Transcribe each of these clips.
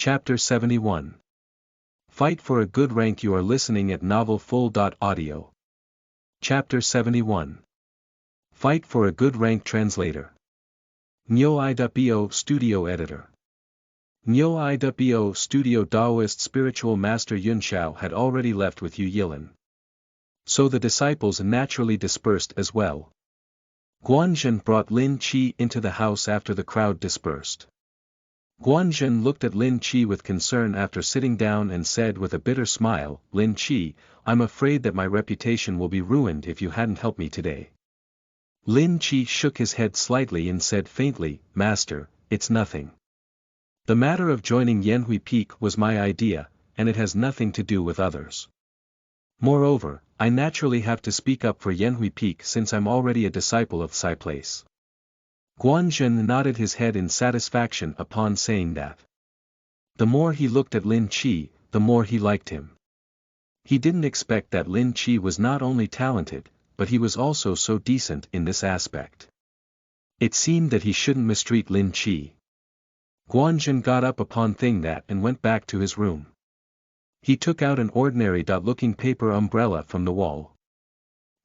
Chapter 71. Fight for a good rank. You are listening at novelfull.audio. Chapter 71. Fight for a good rank. Translator. Nyo iwo Studio Editor. Nyo iwo Studio. Taoist spiritual master Yun Shao had already left with Yu Yilin. So the disciples naturally dispersed as well. Guanzhen brought Lin Qi into the house after the crowd dispersed. Guanzhen looked at Lin Qi with concern after sitting down and said with a bitter smile, "Lin Qi, I'm afraid that my reputation will be ruined if you hadn't helped me today." Lin Qi shook his head slightly and said faintly, "Master, it's nothing. The matter of joining Yanhui Peak was my idea, and it has nothing to do with others. Moreover, I naturally have to speak up for Yanhui Peak since I'm already a disciple of Tsai Place." Guanzhen nodded his head in satisfaction upon saying that. The more he looked at Lin Qi, the more he liked him. He didn't expect that Lin Qi was not only talented, but he was also so decent in this aspect. It seemed that he shouldn't mistreat Lin Qi. Guanzhen got up upon saying that and went back to his room. He took out an ordinary dot-looking paper umbrella from the wall.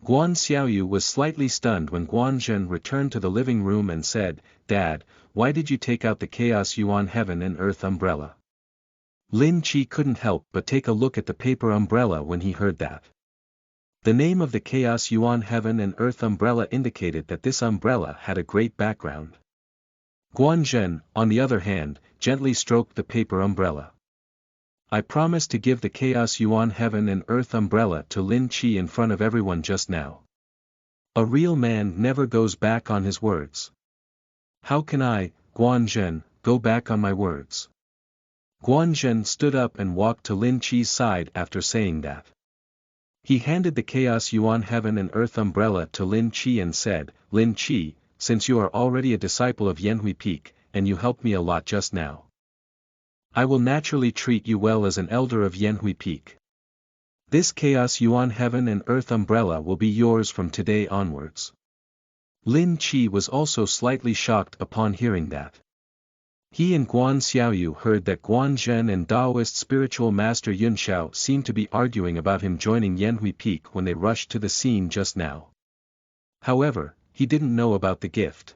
Guan Xiaoyu was slightly stunned when Guanzhen returned to the living room and said, "Dad, why did you take out the Chaos Yuan Heaven and Earth umbrella?" Lin Qi couldn't help but take a look at the paper umbrella when he heard that. The name of the Chaos Yuan Heaven and Earth umbrella indicated that this umbrella had a great background. Guanzhen, on the other hand, gently stroked the paper umbrella. "I promised to give the Chaos Yuan Heaven and Earth umbrella to Lin Qi in front of everyone just now. A real man never goes back on his words. How can I, Guanzhen, go back on my words?" Guanzhen stood up and walked to Lin Qi's side after saying that. He handed the Chaos Yuan Heaven and Earth umbrella to Lin Qi and said, "Lin Qi, since you are already a disciple of Yanhui Peak, and you helped me a lot just now, I will naturally treat you well as an elder of Yanhui Peak. This Chaos Yuan Heaven and Earth umbrella will be yours from today onwards." Lin Qi was also slightly shocked upon hearing that. He and Guan Xiaoyu heard that Guanzhen and Taoist spiritual master Yun Shao seemed to be arguing about him joining Yanhui Peak when they rushed to the scene just now. However, he didn't know about the gift.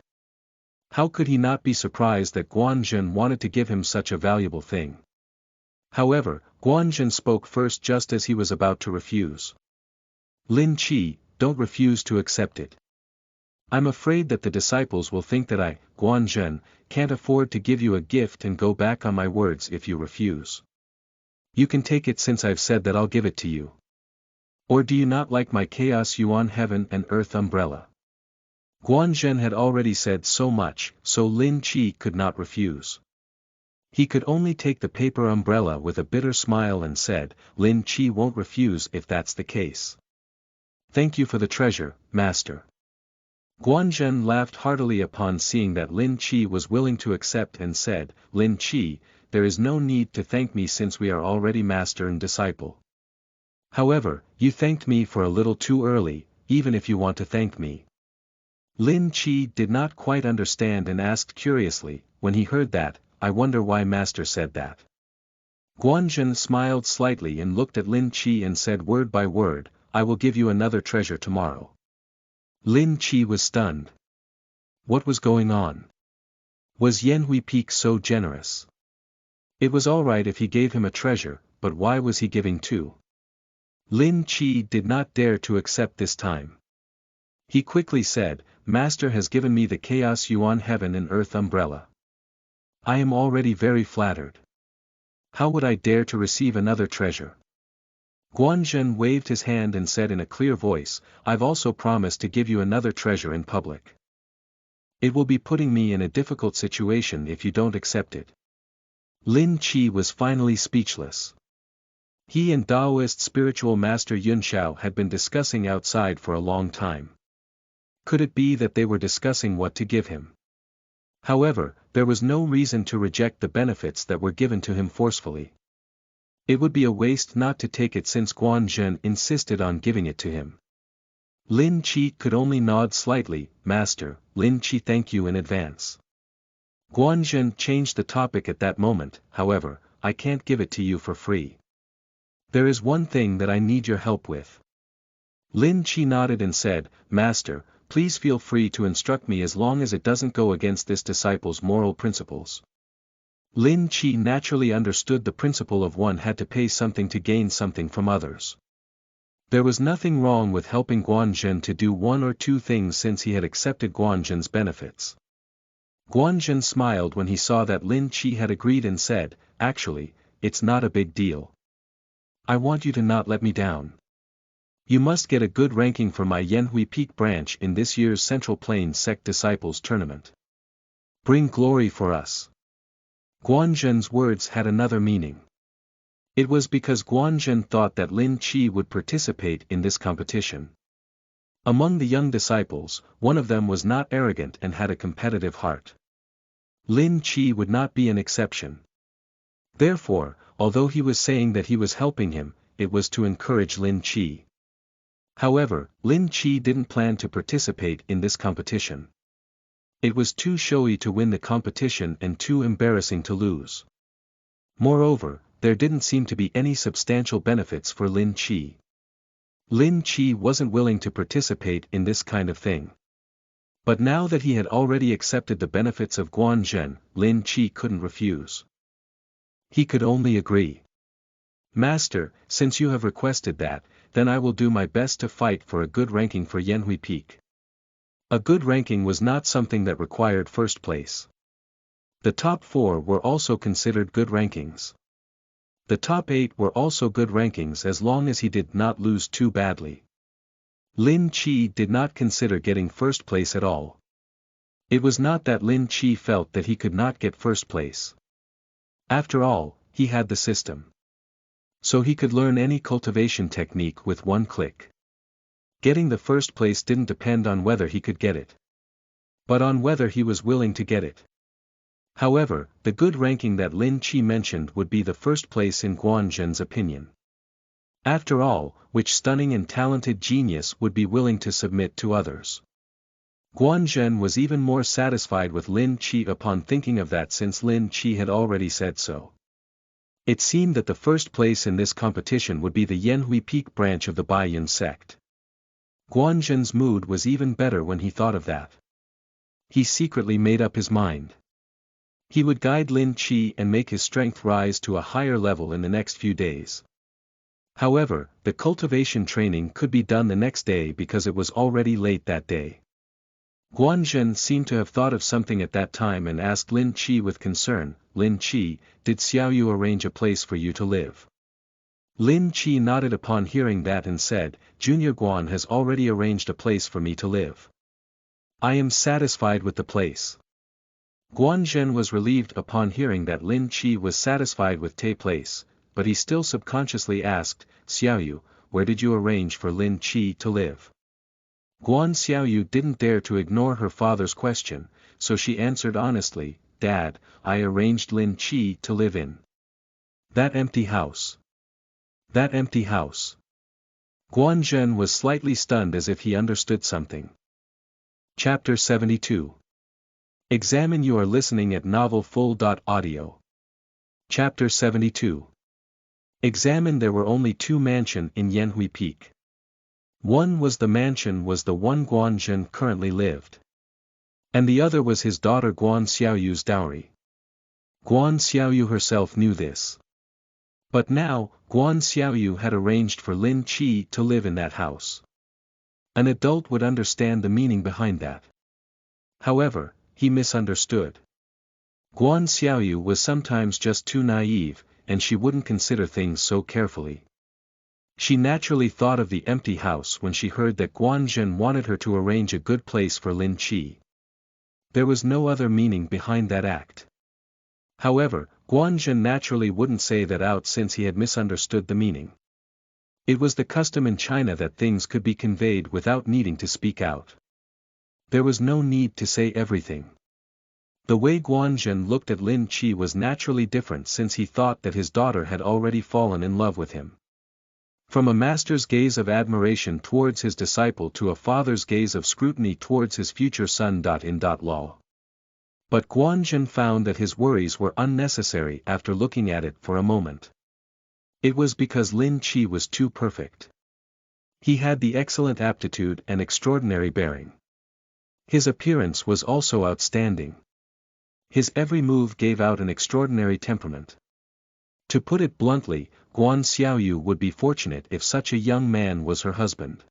How could he not be surprised that Guanzhen wanted to give him such a valuable thing? However, Guanzhen spoke first just as he was about to refuse. "Lin Qi, don't refuse to accept it. I'm afraid that the disciples will think that I, Guanzhen, can't afford to give you a gift and go back on my words if you refuse. You can take it since I've said that I'll give it to you. Or do you not like my Chaos Yuan Heaven and Earth umbrella?" Guanzhen had already said so much, so Lin Qi could not refuse. He could only take the paper umbrella with a bitter smile and said, "Lin Qi won't refuse if that's the case. Thank you for the treasure, master." Guanzhen laughed heartily upon seeing that Lin Qi was willing to accept and said, "Lin Qi, there is no need to thank me since we are already master and disciple. However, you thanked me for a little too early, even if you want to thank me." Lin Qi did not quite understand and asked curiously, when he heard that, "I wonder why master said that." Guanzhen smiled slightly and looked at Lin Qi and said word by word, "I will give you another treasure tomorrow." Lin Qi was stunned. What was going on? Was Yanhui Peak so generous? It was alright if he gave him a treasure, but why was he giving two? Lin Qi did not dare to accept this time. He quickly said, "Master has given me the Chaos Yuan Heaven and Earth umbrella. I am already very flattered. How would I dare to receive another treasure?" Guanzhen waved his hand and said in a clear voice, "I've also promised to give you another treasure in public. It will be putting me in a difficult situation if you don't accept it." Lin Qi was finally speechless. He and Taoist spiritual master Yun Shao had been discussing outside for a long time. Could it be that they were discussing what to give him? However, there was no reason to reject the benefits that were given to him forcefully. It would be a waste not to take it since Guanzhen insisted on giving it to him. Lin Qi could only nod slightly, "Master, Lin Qi thank you in advance." Guanzhen changed the topic at that moment, however, I can't give it to you for free. There is one thing that I need your help with. Lin Chi nodded and said, Master, please feel free to instruct me as long as it doesn't go against this disciple's moral principles. Lin Chi naturally understood the principle of one had to pay something to gain something from others. There was nothing wrong with helping Guanzhen to do one or two things since he had accepted Guanzhen's benefits. Guanzhen smiled when he saw that Lin Chi had agreed and said, Actually, it's not a big deal. I want you to not let me down. You must get a good ranking for my Yanhui Peak branch in this year's Central Plains Sect Disciples Tournament. Bring glory for us. Guanzhen's words had another meaning. It was because Guanzhen thought that Lin Chi would participate in this competition. Among the young disciples, one of them was not arrogant and had a competitive heart. Lin Chi would not be an exception. Therefore, although he was saying that he was helping him, it was to encourage Lin Chi. However, Lin Chi didn't plan to participate in this competition. It was too showy to win the competition and too embarrassing to lose. Moreover, there didn't seem to be any substantial benefits for Lin Chi. Lin Chi wasn't willing to participate in this kind of thing. But now that he had already accepted the benefits of Guanzhen, Lin Chi couldn't refuse. He could only agree. Master, since you have requested that, then I will do my best to fight for a good ranking for Yanhui Peak. A good ranking was not something that required first place. The top 4 were also considered good rankings. The top 8 were also good rankings as long as he did not lose too badly. Lin Chi did not consider getting first place at all. It was not that Lin Chi felt that he could not get first place. After all, he had the system. So he could learn any cultivation technique with one click. Getting the first place didn't depend on whether he could get it, but on whether he was willing to get it. However, the good ranking that Lin Chi mentioned would be the first place in Guanzhen's opinion. After all, which stunning and talented genius would be willing to submit to others? Guanzhen was even more satisfied with Lin Chi upon thinking of that since Lin Chi had already said so. It seemed that the first place in this competition would be the Yanhui Peak branch of the Baiyun sect. Guanzhen's mood was even better when he thought of that. He secretly made up his mind. He would guide Lin Chi and make his strength rise to a higher level in the next few days. However, the cultivation training could be done the next day because it was already late that day. Guanzhen seemed to have thought of something at that time and asked Lin Chi with concern, Lin Chi, did Xiaoyu arrange a place for you to live? Lin Chi nodded upon hearing that and said, Junior Guan has already arranged a place for me to live. I am satisfied with the place. Guanzhen was relieved upon hearing that Lin Chi was satisfied with Tay place, but he still subconsciously asked, Xiaoyu, where did you arrange for Lin Chi to live? Guan Xiaoyu didn't dare to ignore her father's question, so she answered honestly, Dad, I arranged Lin Chi to live in that empty house. That empty house. Guanzhen was slightly stunned as if he understood something. Chapter 72. Examine. You are listening at novelfull.audio. Chapter 72. Examine. There were only 2 mansions in Yanhui Peak. One was the mansion was the one Guanzhen currently lived. And the other was his daughter Guan Xiaoyu's dowry. Guan Xiaoyu herself knew this. But now, Guan Xiaoyu had arranged for Lin Chi to live in that house. An adult would understand the meaning behind that. However, he misunderstood. Guan Xiaoyu was sometimes just too naive, and she wouldn't consider things so carefully. She naturally thought of the empty house when she heard that Guanzhen wanted her to arrange a good place for Lin Chi. There was no other meaning behind that act. However, Guanzhen naturally wouldn't say that out since he had misunderstood the meaning. It was the custom in China that things could be conveyed without needing to speak out. There was no need to say everything. The way Guanzhen looked at Lin Chi was naturally different since he thought that his daughter had already fallen in love with him. From a master's gaze of admiration towards his disciple to a father's gaze of scrutiny towards his future son. In law. But Guanzhen found that his worries were unnecessary after looking at it for a moment. It was because Lin Chi was too perfect. He had the excellent aptitude and extraordinary bearing. His appearance was also outstanding. His every move gave out an extraordinary temperament. To put it bluntly, Guan Xiaoyu would be fortunate if such a young man was her husband.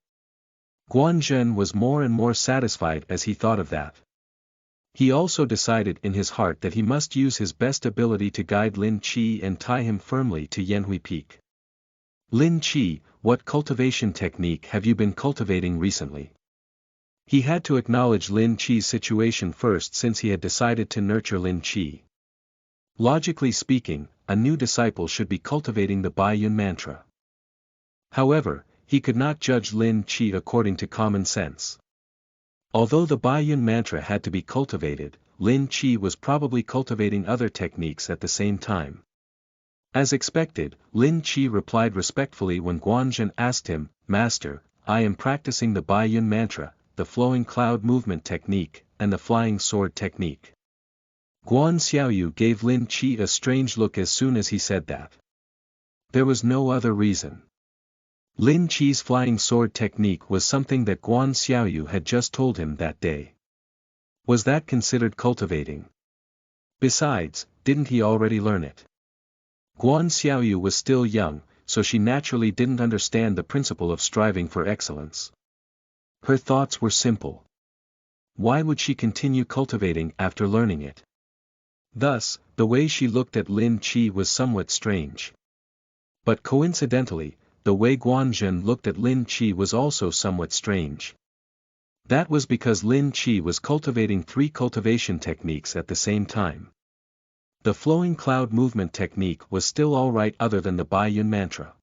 Guanzhen was more and more satisfied as he thought of that. He also decided in his heart that he must use his best ability to guide Lin Chi and tie him firmly to Yanhui Peak. Lin Chi, what cultivation technique have you been cultivating recently? He had to acknowledge Lin Chi's situation first since he had decided to nurture Lin Chi. Logically speaking, a new disciple should be cultivating the Baiyun mantra. However, he could not judge Lin Chi according to common sense. Although the Baiyun mantra had to be cultivated, Lin Chi was probably cultivating other techniques at the same time. As expected, Lin Chi replied respectfully when Guanzhen asked him, "Master, I am practicing the Baiyun mantra, the flowing cloud movement technique, and the flying sword technique." Guan Xiaoyu gave Lin Chi a strange look as soon as he said that. There was no other reason. Lin Chi's flying sword technique was something that Guan Xiaoyu had just told him that day. Was that considered cultivating? Besides, didn't he already learn it? Guan Xiaoyu was still young, so she naturally didn't understand the principle of striving for excellence. Her thoughts were simple. Why would she continue cultivating after learning it? Thus, the way she looked at Lin Chi was somewhat strange. But coincidentally, the way Guanzhen looked at Lin Chi was also somewhat strange. That was because Lin Chi was cultivating 3 cultivation techniques at the same time. The flowing cloud movement technique was still alright other than the Baiyun mantra.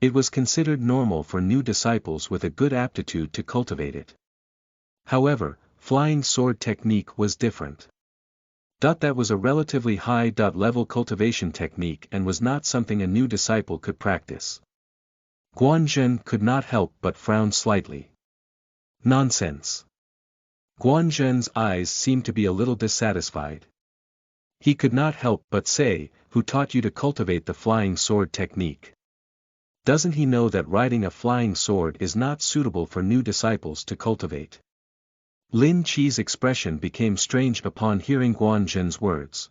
It was considered normal for new disciples with a good aptitude to cultivate it. However, flying sword technique was different. That was a relatively high-level cultivation technique and was not something a new disciple could practice. Guanzhen could not help but frown slightly. Nonsense. Guanzhen's eyes seemed to be a little dissatisfied. He could not help but say, "Who taught you to cultivate the flying sword technique? Doesn't he know that riding a flying sword is not suitable for new disciples to cultivate?" Lin Chi's expression became strange upon hearing Guanzhen's words.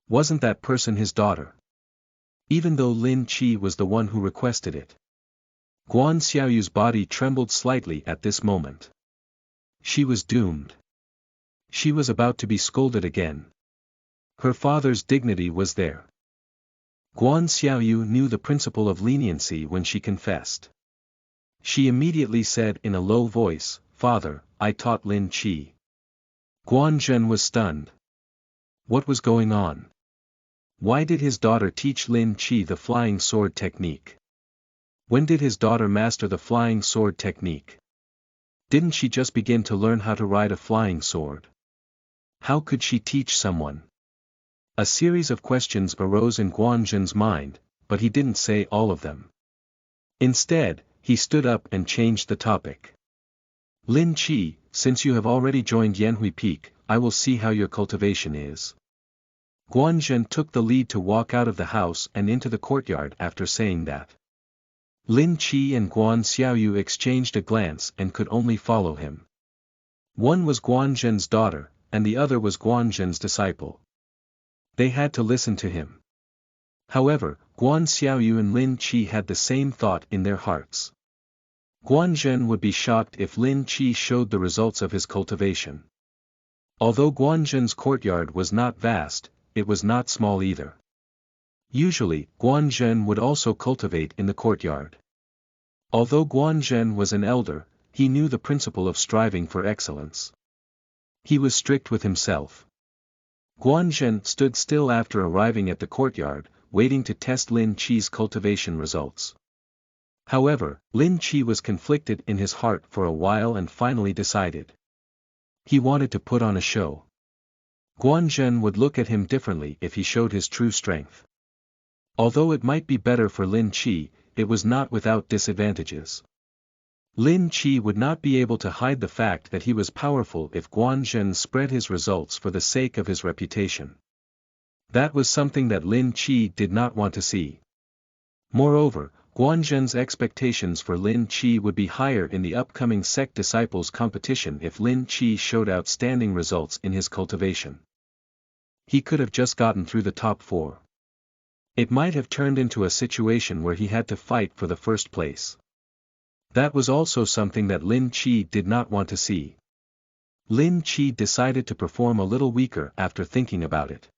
Wasn't that person his daughter? Even though Lin Chi was the one who requested it. Guan Xiaoyu's body trembled slightly at this moment. She was doomed. She was about to be scolded again. Her father's dignity was there. Guan Xiaoyu knew the principle of leniency when she confessed. She immediately said in a low voice, "Father, I taught Lin Chi." Guanzhen was stunned. What was going on? Why did his daughter teach Lin Chi the flying sword technique? When did his daughter master the flying sword technique? Didn't she just begin to learn how to ride a flying sword? How could she teach someone? A series of questions arose in Guanzhen's mind, but he didn't say all of them. Instead, he stood up and changed the topic. "Lin Chi, since you have already joined Yanhui Peak, I will see how your cultivation is." Guanzhen took the lead to walk out of the house and into the courtyard after saying that. Lin Chi and Guan Xiaoyu exchanged a glance and could only follow him. One was Guanzhen's daughter, and the other was Guanzhen's disciple. They had to listen to him. However, Guan Xiaoyu and Lin Chi had the same thought in their hearts. Guanzhen would be shocked if Lin Chi showed the results of his cultivation. Although Guanzhen's courtyard was not vast, it was not small either. Usually, Guanzhen would also cultivate in the courtyard. Although Guanzhen was an elder, he knew the principle of striving for excellence. He was strict with himself. Guanzhen stood still after arriving at the courtyard, waiting to test Lin Chi's cultivation results. However, Lin Chi was conflicted in his heart for a while and finally decided. He wanted to put on a show. Guanzhen would look at him differently if he showed his true strength. Although it might be better for Lin Chi, it was not without disadvantages. Lin Chi would not be able to hide the fact that he was powerful if Guan Zhen spread his results for the sake of his reputation. That was something that Lin Chi did not want to see. Moreover, Guan Zhen's expectations for Lin Chi would be higher in the upcoming sect disciples competition if Lin Chi showed outstanding results in his cultivation. He could have just gotten through the top 4. It might have turned into a situation where he had to fight for the first place. That was also something that Lin Chi did not want to see. Lin Chi decided to perform a little weaker after thinking about it.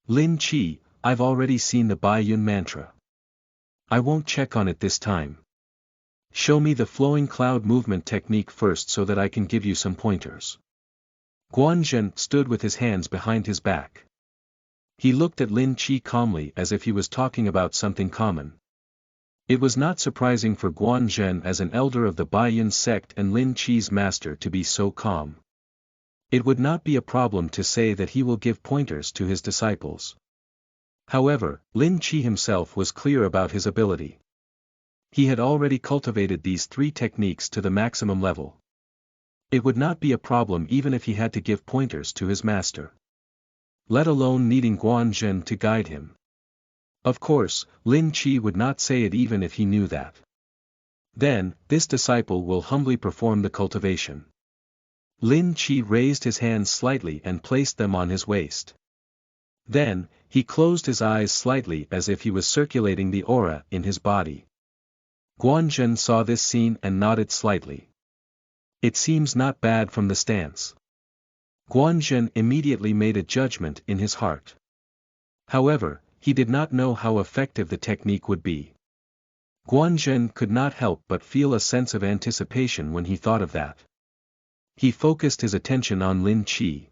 Lin Chi, I've already seen the Bai Yun mantra. I won't check on it this time. Show me the flowing cloud movement technique first so that I can give you some pointers. Guan Zhen stood with his hands behind his back. He looked at Lin Chi calmly as if he was talking about something common. It was not surprising for Guan Zhen as an elder of the Bai Yun sect and Lin Chi's master to be so calm. It would not be a problem to say that he will give pointers to his disciples. However, Lin Chi himself was clear about his ability. He had already cultivated these 3 techniques to the maximum level. It would not be a problem even if he had to give pointers to his master. Let alone needing Guan Zhen to guide him. Of course, Lin Chi would not say it even if he knew that. Then, this disciple will humbly perform the cultivation. Lin Chi raised his hands slightly and placed them on his waist. Then, he closed his eyes slightly as if he was circulating the aura in his body. Guan Zhen saw this scene and nodded slightly. It seems not bad from the stance. Guan Zhen immediately made a judgment in his heart. However, he did not know how effective the technique would be. Guan Zhen could not help but feel a sense of anticipation when he thought of that. He focused his attention on Lin Chi.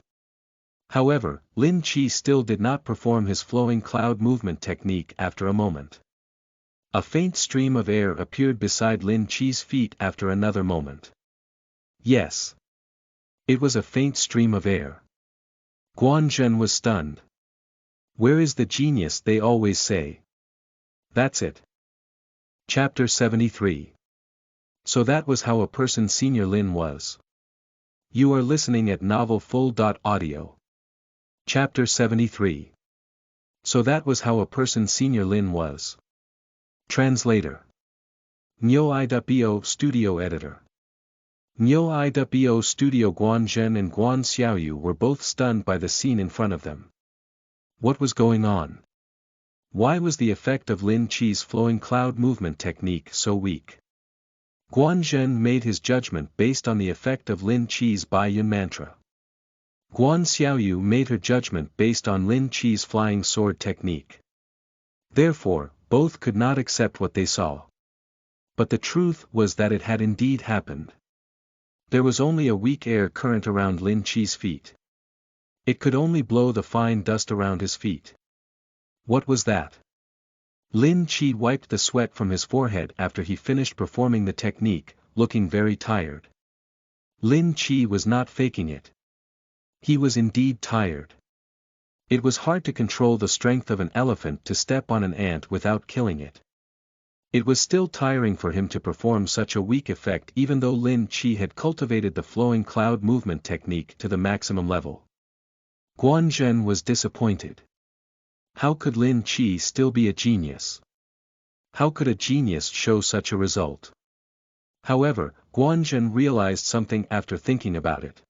However, Lin Chi still did not perform his flowing cloud movement technique after a moment. A faint stream of air appeared beside Lin Chi's feet after another moment. Yes. It was a faint stream of air. Guan Zhen was stunned. Where is the genius they always say? That's it. Chapter 73. So that was how a person Senior Lin was. You are listening at novelfull.audio. Chapter 73. So that was how a person Senior Lin was. Translator. Nyo iwo Studio Editor. Nyo iwo Studio. Guan Zhen and Guan Xiaoyu were both stunned by the scene in front of them. What was going on? Why was the effect of Lin Chi's flowing cloud movement technique so weak? Guan Zhen made his judgment based on the effect of Lin Chi's Bai Yun mantra. Guan Xiaoyu made her judgment based on Lin Chi's flying sword technique. Therefore, both could not accept what they saw. But the truth was that it had indeed happened. There was only a weak air current around Lin Chi's feet. It could only blow the fine dust around his feet. What was that? Lin Chi wiped the sweat from his forehead after he finished performing the technique, looking very tired. Lin Chi was not faking it. He was indeed tired. It was hard to control the strength of an elephant to step on an ant without killing it. It was still tiring for him to perform such a weak effect even though Lin Chi had cultivated the flowing cloud movement technique to the maximum level. Guan Zhen was disappointed. How could Lin Chi still be a genius? How could a genius show such a result? However, Guan Zhen realized something after thinking about it.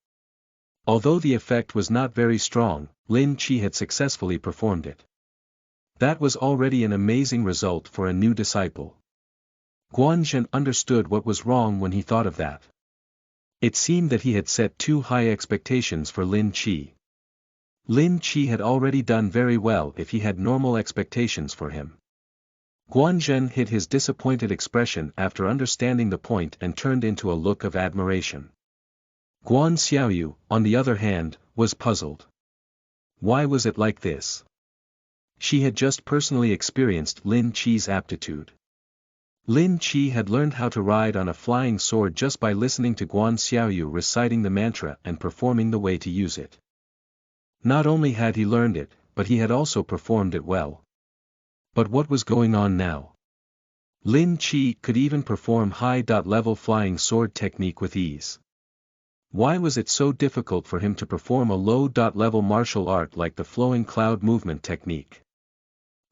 Although the effect was not very strong, Lin Chi had successfully performed it. That was already an amazing result for a new disciple. Guan Zhen understood what was wrong when he thought of that. It seemed that he had set too high expectations for Lin Chi. Lin Chi had already done very well if he had normal expectations for him. Guan Zhen hid his disappointed expression after understanding the point and turned into a look of admiration. Guan Xiaoyu, on the other hand, was puzzled. Why was it like this? She had just personally experienced Lin Chi's aptitude. Lin Chi had learned how to ride on a flying sword just by listening to Guan Xiaoyu reciting the mantra and performing the way to use it. Not only had he learned it, but he had also performed it well. But what was going on now? Lin Chi could even perform high-level flying sword technique with ease. Why was it so difficult for him to perform a low-level martial art like the flowing cloud movement technique?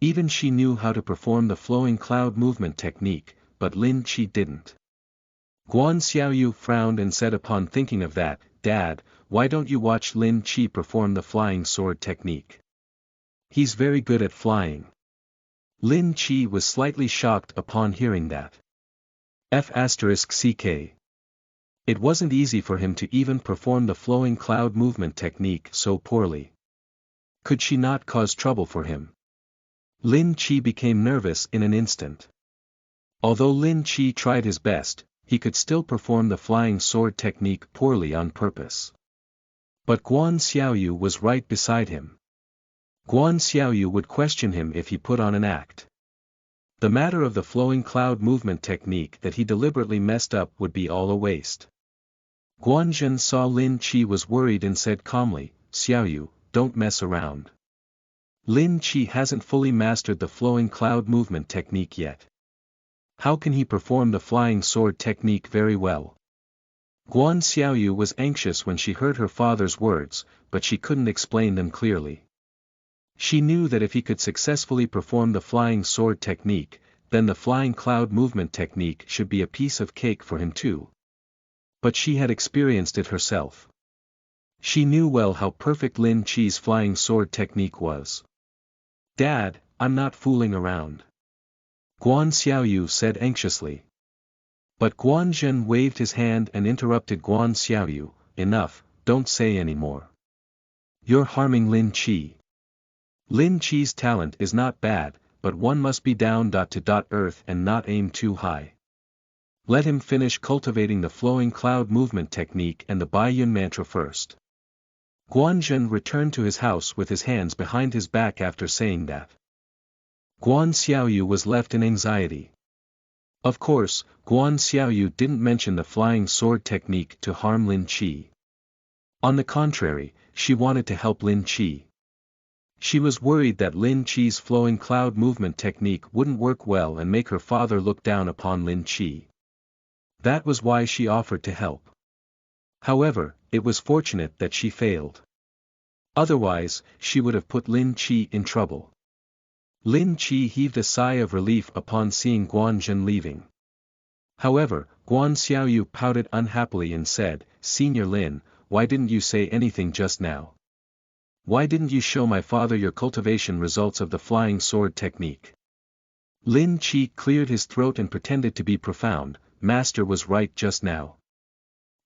Even she knew how to perform the flowing cloud movement technique, but Lin Chi didn't. Guan Xiaoyu frowned and said upon thinking of that, "Dad, why don't you watch Lin Chi perform the flying sword technique? He's very good at flying." Lin Chi was slightly shocked upon hearing that. F***ck. It wasn't easy for him to even perform the flowing cloud movement technique so poorly. Could she not cause trouble for him? Lin Chi became nervous in an instant. Although Lin Chi tried his best, he could still perform the flying sword technique poorly on purpose. But Guan Xiaoyu was right beside him. Guan Xiaoyu would question him if he put on an act. The matter of the flowing cloud movement technique that he deliberately messed up would be all a waste. Guanzhen saw Lin Chi was worried and said calmly, "Xiaoyu, don't mess around. Lin Chi hasn't fully mastered the flowing cloud movement technique yet. How can he perform the flying sword technique very well?" Guan Xiaoyu was anxious when she heard her father's words, but she couldn't explain them clearly. She knew that if he could successfully perform the flying sword technique, then the flying cloud movement technique should be a piece of cake for him too. But she had experienced it herself. She knew well how perfect Lin Chi's flying sword technique was. "Dad, I'm not fooling around," Guan Xiaoyu said anxiously. But Guanzhen waved his hand and interrupted Guan Xiaoyu, "Enough, don't say any more. You're harming Lin Chi. Lin Chi's talent is not bad, but one must be down to earth and not aim too high. Let him finish cultivating the flowing cloud movement technique and the Baiyun mantra first." Guanzhen returned to his house with his hands behind his back after saying that. Guan Xiaoyu was left in anxiety. Of course, Guan Xiaoyu didn't mention the flying sword technique to harm Lin Chi. On the contrary, she wanted to help Lin Chi. She was worried that Lin Chi's flowing cloud movement technique wouldn't work well and make her father look down upon Lin Chi. That was why she offered to help. However, it was fortunate that she failed. Otherwise, she would have put Lin Chi in trouble. Lin Chi heaved a sigh of relief upon seeing Guanzhen leaving. However, Guan Xiaoyu pouted unhappily and said, "Senior Lin, why didn't you say anything just now? Why didn't you show my father your cultivation results of the flying sword technique?" Lin Chi cleared his throat and pretended to be profound. "Master was right just now.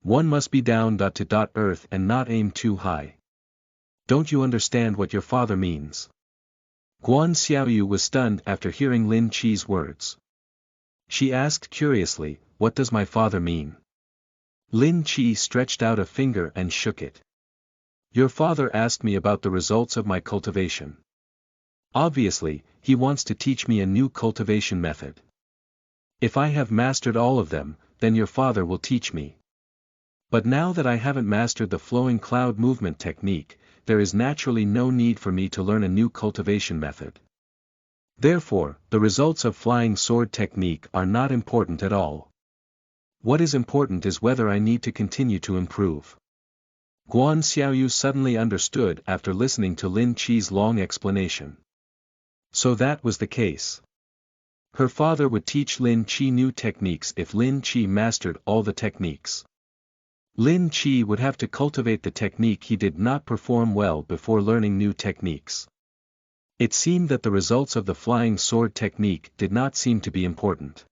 One must be down to earth and not aim too high. Don't you understand what your father means?" Guan Xiaoyu was stunned after hearing Lin Chi's words. She asked curiously, "What does my father mean?" Lin Chi stretched out a finger and shook it. "Your father asked me about the results of my cultivation. Obviously, he wants to teach me a new cultivation method. If I have mastered all of them, then your father will teach me. But now that I haven't mastered the flowing cloud movement technique, there is naturally no need for me to learn a new cultivation method. Therefore, the results of flying sword technique are not important at all. What is important is whether I need to continue to improve." Guan Xiaoyu suddenly understood after listening to Lin Chi's long explanation. So that was the case. Her father would teach Lin Chi new techniques if Lin Chi mastered all the techniques. Lin Chi would have to cultivate the technique he did not perform well before learning new techniques. It seemed that the results of the flying sword technique did not seem to be important.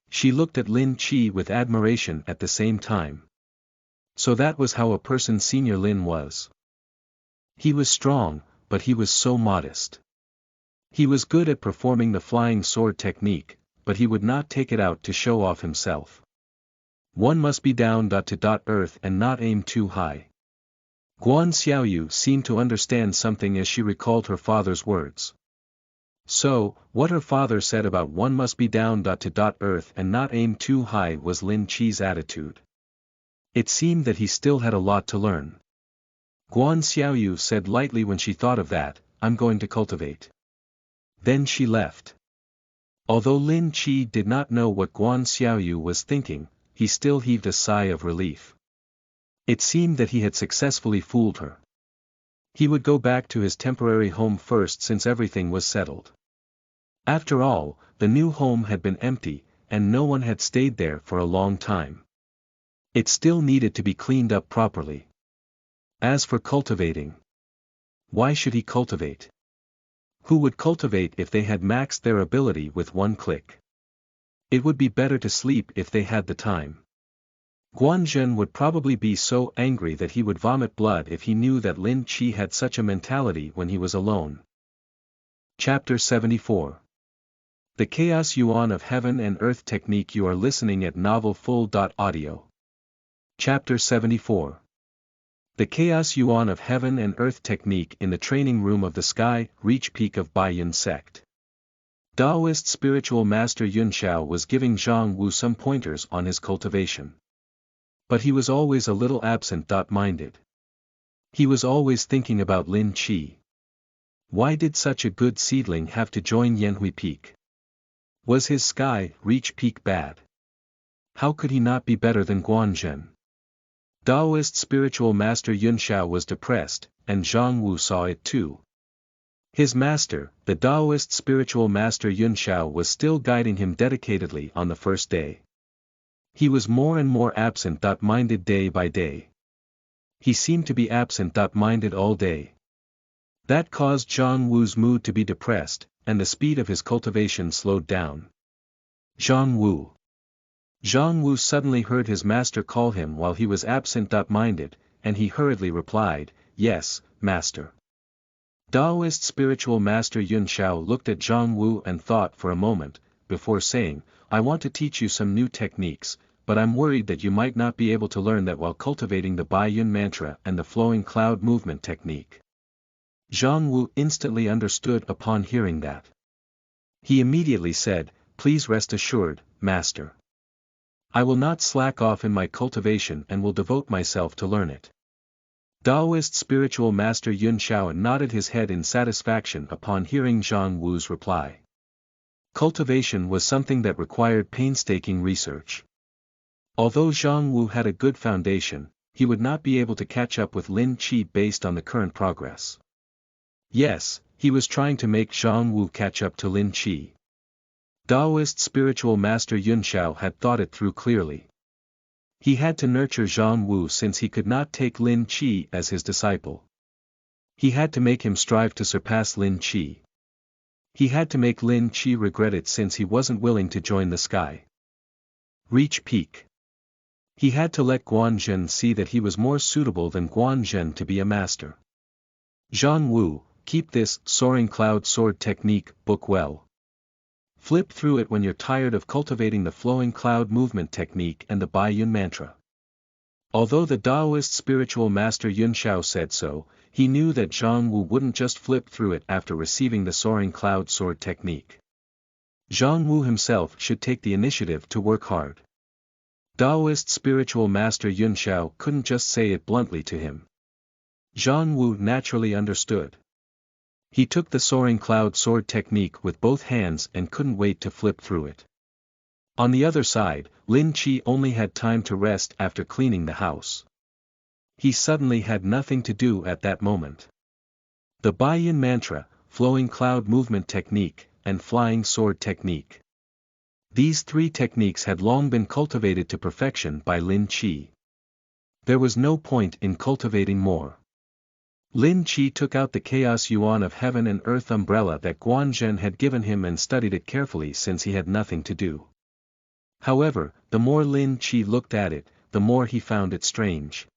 She looked at Lin Chi with admiration at the same time. So that was how a person Senior Lin was. He was strong, but he was so modest. He was good at performing the flying sword technique, but he would not take it out to show off himself. One must be down to earth and not aim too high. Guan Xiaoyu seemed to understand something as she recalled her father's words. So, what her father said about one must be down to earth and not aim too high was Lin Chi's attitude. It seemed that he still had a lot to learn. Guan Xiaoyu said lightly when she thought of that, "I'm going to cultivate." Then she left. Although Lin Chi did not know what Guan Xiaoyu was thinking, he still heaved a sigh of relief. It seemed that he had successfully fooled her. He would go back to his temporary home first since everything was settled. After all, the new home had been empty, and no one had stayed there for a long time. It still needed to be cleaned up properly. As for cultivating, why should he cultivate? Who would cultivate if they had maxed their ability with one click? It would be better to sleep if they had the time. Guanzhen would probably be so angry that he would vomit blood if he knew that Lin Chi had such a mentality when he was alone. Chapter 74. The Chaos Yuan of Heaven and Earth Technique. You are listening at novelfull.audio. Chapter 74. The Chaos Yuan of Heaven and Earth Technique in the Training Room of the Sky, Reach Peak of Baiyun Sect. Taoist spiritual master Yunxiao was giving Zhang Wu some pointers on his cultivation. But he was always a little absent-minded. He was always thinking about Lin Chi. Why did such a good seedling have to join Yanhui Peak? Was his Sky, Reach Peak bad? How could he not be better than Guanzhen? Taoist spiritual master Yunxiao was depressed, and Zhang Wu saw it too. His master, the Taoist spiritual master Yunxiao, was still guiding him dedicatedly on the first day. He was more and more absent-minded day by day. He seemed to be absent-minded all day. That caused Zhang Wu's mood to be depressed, and the speed of his cultivation slowed down. Zhang Wu. Zhang Wu suddenly heard his master call him while he was absent-minded, and he hurriedly replied, "Yes, master." Taoist spiritual master Yunxiao looked at Zhang Wu and thought for a moment, before saying, "I want to teach you some new techniques, but I'm worried that you might not be able to learn that while cultivating the Baiyun mantra and the flowing cloud movement technique." Zhang Wu instantly understood upon hearing that. He immediately said, "Please rest assured, master. I will not slack off in my cultivation and will devote myself to learn it." Taoist spiritual master Yunxiao nodded his head in satisfaction upon hearing Zhang Wu's reply. Cultivation was something that required painstaking research. Although Zhang Wu had a good foundation, he would not be able to catch up with Lin Chi based on the current progress. Yes, he was trying to make Zhang Wu catch up to Lin Chi. Taoist spiritual master Yunxiao had thought it through clearly. He had to nurture Zhang Wu since he could not take Lin Chi as his disciple. He had to make him strive to surpass Lin Chi. He had to make Lin Chi regret it since he wasn't willing to join the Sky Reach Peak. He had to let Guanzhen see that he was more suitable than Guanzhen to be a master. Zhang Wu, keep this Soaring Cloud Sword technique book well. Flip through it when you're tired of cultivating the flowing cloud movement technique and the Baiyun mantra. Although the Taoist spiritual master Yunxiao said so, he knew that Zhang Wu wouldn't just flip through it after receiving the Soaring Cloud Sword technique. Zhang Wu himself should take the initiative to work hard. Taoist spiritual master Yunxiao couldn't just say it bluntly to him. Zhang Wu naturally understood. He took the Soaring Cloud Sword technique with both hands and couldn't wait to flip through it. On the other side, Lin Chi only had time to rest after cleaning the house. He suddenly had nothing to do at that moment. The Baiyun mantra, flowing cloud movement technique, and flying sword technique. These three techniques had long been cultivated to perfection by Lin Chi. There was no point in cultivating more. Lin Chi took out the Chaos Yuan of Heaven and Earth umbrella that Guanzhen had given him and studied it carefully since he had nothing to do. However, the more Lin Chi looked at it, the more he found it strange.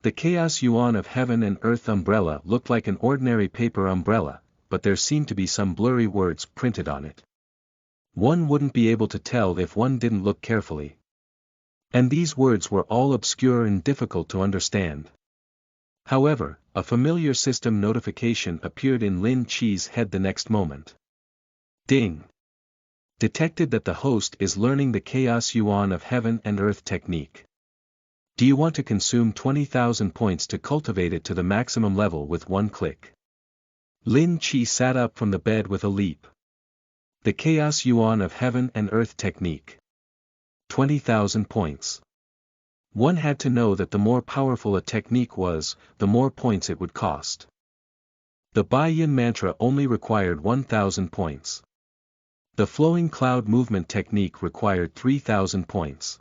The Chaos Yuan of Heaven and Earth umbrella looked like an ordinary paper umbrella, but there seemed to be some blurry words printed on it. One wouldn't be able to tell if one didn't look carefully. And these words were all obscure and difficult to understand. However, a familiar system notification appeared in Lin Chi's head the next moment. Ding! Detected that the host is learning the Chaos Yuan of Heaven and Earth technique. Do you want to consume 20,000 points to cultivate it to the maximum level with one click? Lin Chi sat up from the bed with a leap. The Chaos Yuan of Heaven and Earth Technique. 20,000 points. One had to know that the more powerful a technique was, the more points it would cost. The Bai Yin mantra only required 1,000 points. The flowing cloud movement technique required 3,000 points.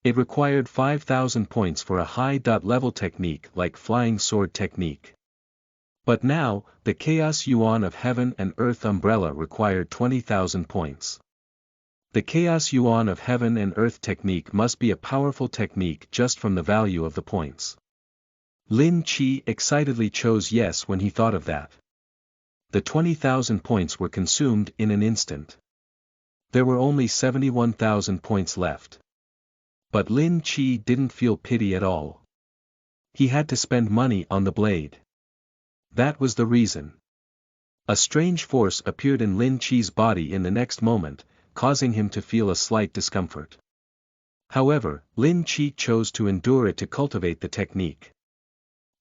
It required 5,000 points for a high-level technique like flying sword technique. But now, the Chaos Yuan of Heaven and Earth umbrella required 20,000 points. The Chaos Yuan of Heaven and Earth technique must be a powerful technique just from the value of the points. Lin Chi excitedly chose yes when he thought of that. The 20,000 points were consumed in an instant. There were only 71,000 points left. But Lin Chi didn't feel pity at all. He had to spend money on the blade. That was the reason. A strange force appeared in Lin Chi's body in the next moment, causing him to feel a slight discomfort. However, Lin Chi chose to endure it to cultivate the technique.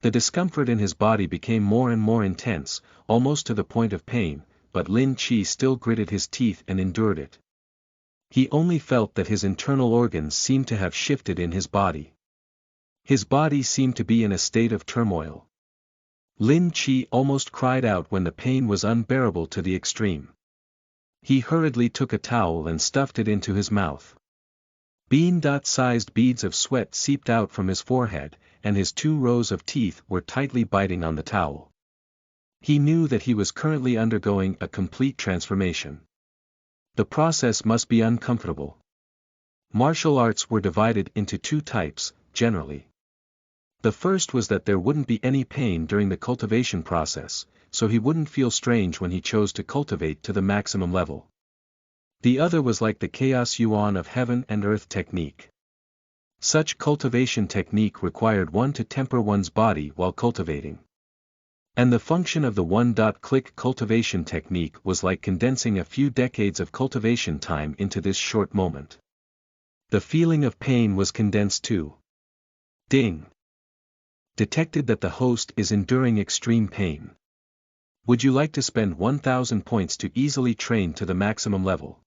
The discomfort in his body became more and more intense, almost to the point of pain, but Lin Chi still gritted his teeth and endured it. He only felt that his internal organs seemed to have shifted in his body. His body seemed to be in a state of turmoil. Lin Chi almost cried out when the pain was unbearable to the extreme. He hurriedly took a towel and stuffed it into his mouth. Bean-sized beads of sweat seeped out from his forehead, and his 2 rows of teeth were tightly biting on the towel. He knew that he was currently undergoing a complete transformation. The process must be uncomfortable. Martial arts were divided into 2 types, generally. The first was that there wouldn't be any pain during the cultivation process, so he wouldn't feel strange when he chose to cultivate to the maximum level. The other was like the Chaos Yuan of Heaven and Earth technique. Such cultivation technique required one to temper one's body while cultivating. And the function of the one-click cultivation technique was like condensing a few decades of cultivation time into this short moment. The feeling of pain was condensed too. Ding! Detected that the host is enduring extreme pain. Would you like to spend 1,000 points to easily train to the maximum level?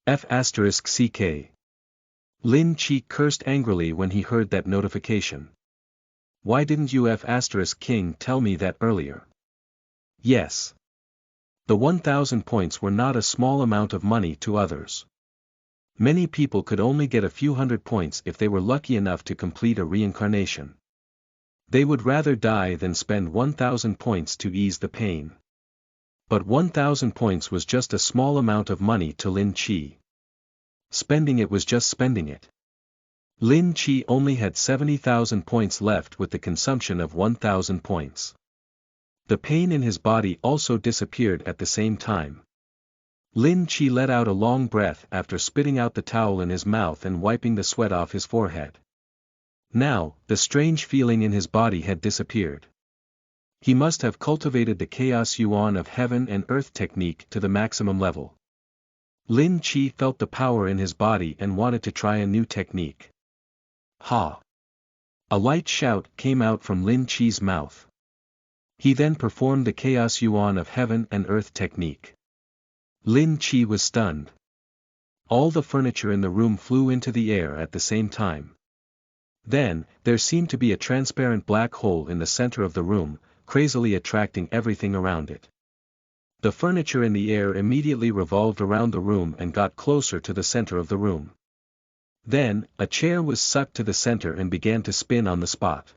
F***CK. Lin Chi cursed angrily when he heard that notification. Why didn't you F***King tell me that earlier? Yes. The 1,000 points were not a small amount of money to others. Many people could only get a few hundred points if they were lucky enough to complete a reincarnation. They would rather die than spend 1,000 points to ease the pain. But 1,000 points was just a small amount of money to Lin Chi. Spending it was just spending it. Lin Chi only had 70,000 points left with the consumption of 1,000 points. The pain in his body also disappeared at the same time. Lin Chi let out a long breath after spitting out the towel in his mouth and wiping the sweat off his forehead. Now, the strange feeling in his body had disappeared. He must have cultivated the Chaos Yuan of Heaven and Earth technique to the maximum level. Lin Chi felt the power in his body and wanted to try a new technique. Ha! A light shout came out from Lin Chi's mouth. He then performed the Chaos Yuan of Heaven and Earth technique. Lin Chi was stunned. All the furniture in the room flew into the air at the same time. Then, there seemed to be a transparent black hole in the center of the room, crazily attracting everything around it. The furniture in the air immediately revolved around the room and got closer to the center of the room. Then, a chair was sucked to the center and began to spin on the spot.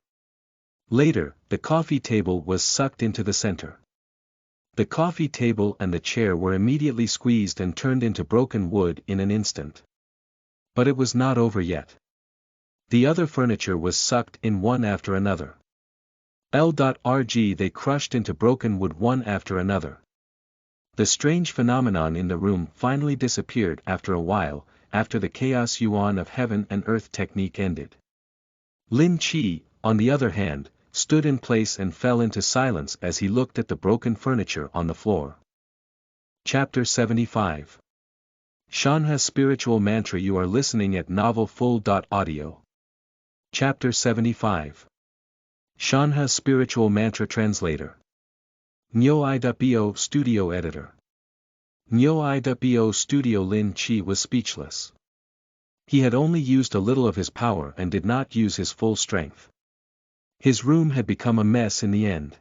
Later, the coffee table was sucked into the center. The coffee table and the chair were immediately squeezed and turned into broken wood in an instant. But it was not over yet. The other furniture was sucked in one after another. L.rg they crushed into broken wood one after another. The strange phenomenon in the room finally disappeared after a while, after the Chaos Yuan of Heaven and Earth technique ended. Lin Chi, on the other hand, stood in place and fell into silence as he looked at the broken furniture on the floor. Chapter 75. Shanha Spiritual Mantra. You are listening at novelfull.audio. Chapter 75. Shanha Spiritual Mantra Translator. Nyo Ida Bo Studio Editor. Nyo Iwo Studio Lin Chi was speechless. He had only used a little of his power and did not use his full strength. His room had become a mess in the end.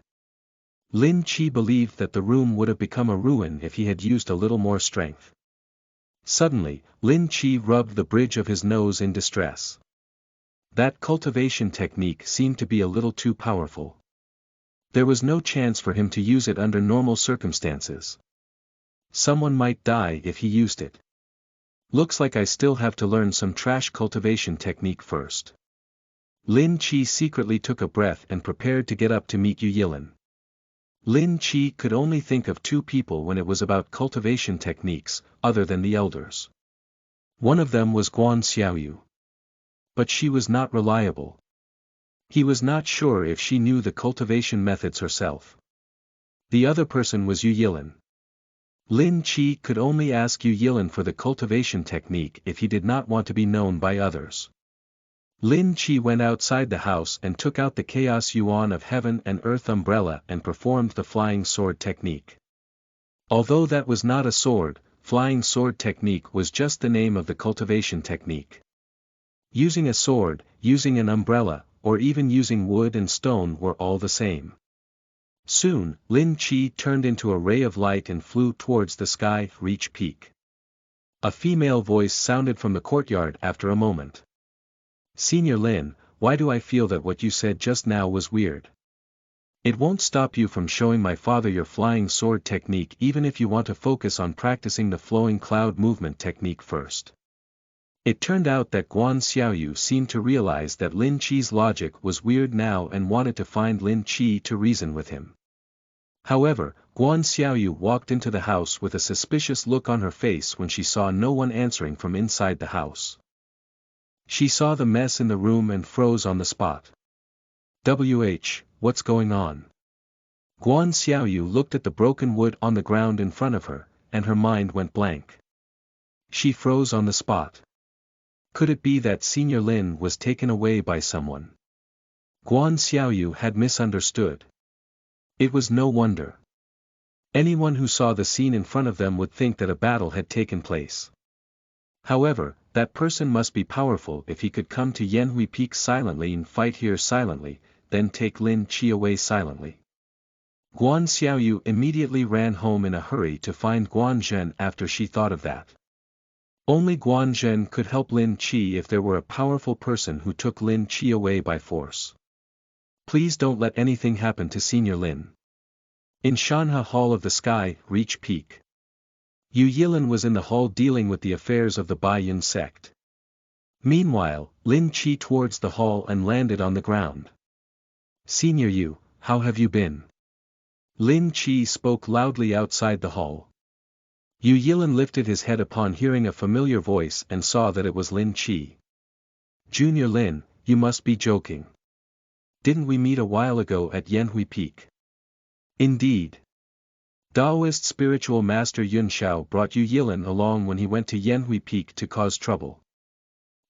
Lin Chi believed that the room would have become a ruin if he had used a little more strength. Suddenly, Lin Chi rubbed the bridge of his nose in distress. That cultivation technique seemed to be a little too powerful. There was no chance for him to use it under normal circumstances. Someone might die if he used it. Looks like I still have to learn some trash cultivation technique first. Lin Chi secretly took a breath and prepared to get up to meet Yu Yilin. Lin Chi could only think of two people when it was about cultivation techniques, other than the elders. One of them was Guan Xiaoyu. But she was not reliable. He was not sure if she knew the cultivation methods herself. The other person was Yu Yilin. Lin Chi could only ask Yu Yilin for the cultivation technique if he did not want to be known by others. Lin Chi went outside the house and took out the Chaos Yuan of Heaven and Earth umbrella and performed the flying sword technique. Although that was not a sword, flying sword technique was just the name of the cultivation technique. Using a sword, using an umbrella, or even using wood and stone were all the same. Soon, Lin Chi turned into a ray of light and flew towards the sky, reach peak. A female voice sounded from the courtyard after a moment. Senior Lin, why do I feel that what you said just now was weird? It won't stop you from showing my father your flying sword technique even if you want to focus on practicing the flowing cloud movement technique first. It turned out that Guan Xiaoyu seemed to realize that Lin Chi's logic was weird now and wanted to find Lin Chi to reason with him. However, Guan Xiaoyu walked into the house with a suspicious look on her face when she saw no one answering from inside the house. She saw the mess in the room and froze on the spot. What's going on? Guan Xiaoyu looked at the broken wood on the ground in front of her, and her mind went blank. She froze on the spot. Could it be that Senior Lin was taken away by someone? Guan Xiaoyu had misunderstood. It was no wonder. Anyone who saw the scene in front of them would think that a battle had taken place. However, that person must be powerful if he could come to Yanhui Peak silently and fight here silently, then take Lin Chi away silently. Guan Xiaoyu immediately ran home in a hurry to find Guan Zhen after she thought of that. Only Guan Zhen could help Lin Chi if there were a powerful person who took Lin Chi away by force. Please don't let anything happen to Senior Lin. In Shanha Hall of the Sky, Reach Peak. Yu Yilin was in the hall dealing with the affairs of the Baiyun sect. Meanwhile, Lin Chi towards the hall and landed on the ground. Senior Yu, how have you been? Lin Chi spoke loudly outside the hall. Yu Yilin lifted his head upon hearing a familiar voice and saw that it was Lin Chi. Junior Lin, you must be joking. Didn't we meet a while ago at Yanhui Peak? Indeed. Taoist spiritual master Yun Shao brought Yu Yilin along when he went to Yanhui Peak to cause trouble.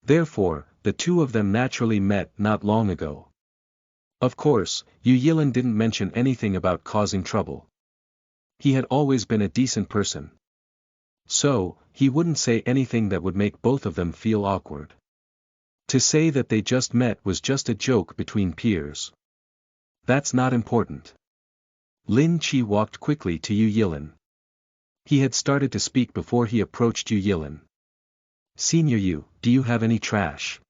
Therefore, the two of them naturally met not long ago. Of course, Yu Yilin didn't mention anything about causing trouble. He had always been a decent person. So, he wouldn't say anything that would make both of them feel awkward. To say that they just met was just a joke between peers. That's not important. Lin Chi walked quickly to Yu Yilin. He had started to speak before he approached Yu Yilin. Senior Yu, do you have any trash?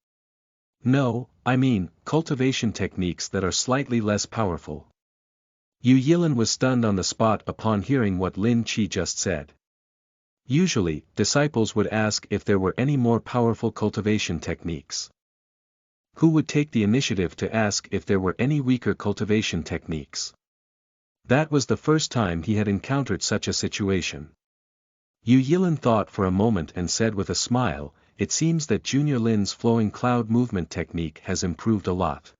No, I mean, cultivation techniques that are slightly less powerful. Yu Yilin was stunned on the spot upon hearing what Lin Chi just said. Usually, disciples would ask if there were any more powerful cultivation techniques. Who would take the initiative to ask if there were any weaker cultivation techniques? That was the first time he had encountered such a situation. Yu Yilin thought for a moment and said with a smile, it seems that Junior Lin's flowing cloud movement technique has improved a lot.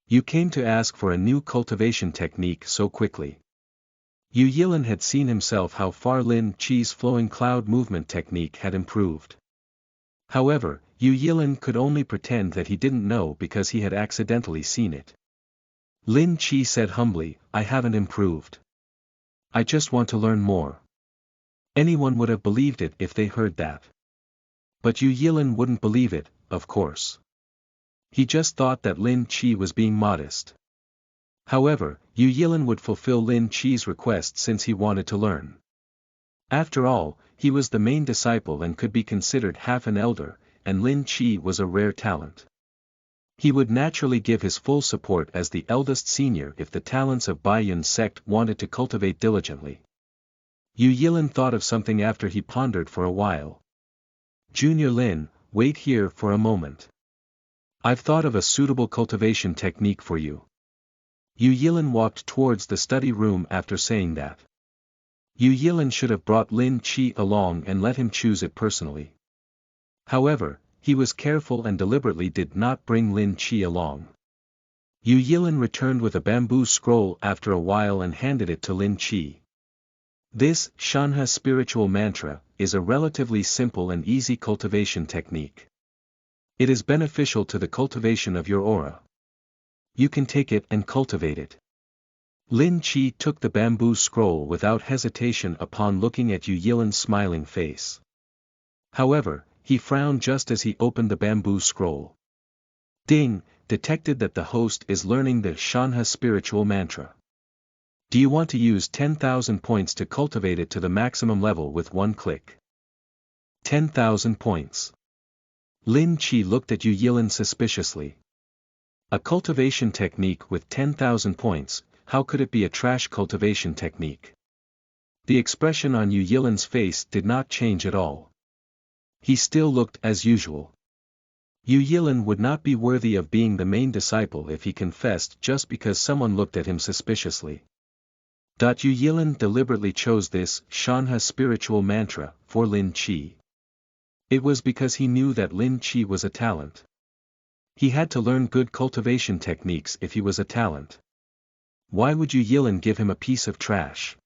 You came to ask for a new cultivation technique so quickly. Yu Yilin had seen himself how far Lin Chi's flowing cloud movement technique had improved. However, Yu Yilin could only pretend that he didn't know because he had accidentally seen it. Lin Chi said humbly, I haven't improved. I just want to learn more. Anyone would have believed it if they heard that. But Yu Yilin wouldn't believe it, of course. He just thought that Lin Chi was being modest. However, Yu Yilin would fulfill Lin Chi's request since he wanted to learn. After all, he was the main disciple and could be considered half an elder, and Lin Chi was a rare talent. He would naturally give his full support as the eldest senior if the talents of Baiyun's sect wanted to cultivate diligently. Yu Yilin thought of something after he pondered for a while. Junior Lin, wait here for a moment. I've thought of a suitable cultivation technique for you. Yu Yilin walked towards the study room after saying that. Yu Yilin should have brought Lin Chi along and let him choose it personally. However, he was careful and deliberately did not bring Lin Chi along. Yu Yilin returned with a bamboo scroll after a while and handed it to Lin Chi. This, Shanha spiritual mantra, is a relatively simple and easy cultivation technique. It is beneficial to the cultivation of your aura. You can take it and cultivate it. Lin Chi took the bamboo scroll without hesitation upon looking at Yu Yilin's smiling face. However, he frowned just as he opened the bamboo scroll. Ding, detected that the host is learning the Shanha spiritual mantra. Do you want to use 10,000 points to cultivate it to the maximum level with one click? 10,000 points. Lin Chi looked at Yu Yilin suspiciously. A cultivation technique with 10,000 points, how could it be a trash cultivation technique? The expression on Yu Yilin's face did not change at all. He still looked as usual. Yu Yilin would not be worthy of being the main disciple if he confessed just because someone looked at him suspiciously. Yu Yilin deliberately chose this Shanha spiritual mantra for Lin Chi. It was because he knew that Lin Chi was a talent. He had to learn good cultivation techniques if he was a talent. Why would Yu Yilin give him a piece of trash?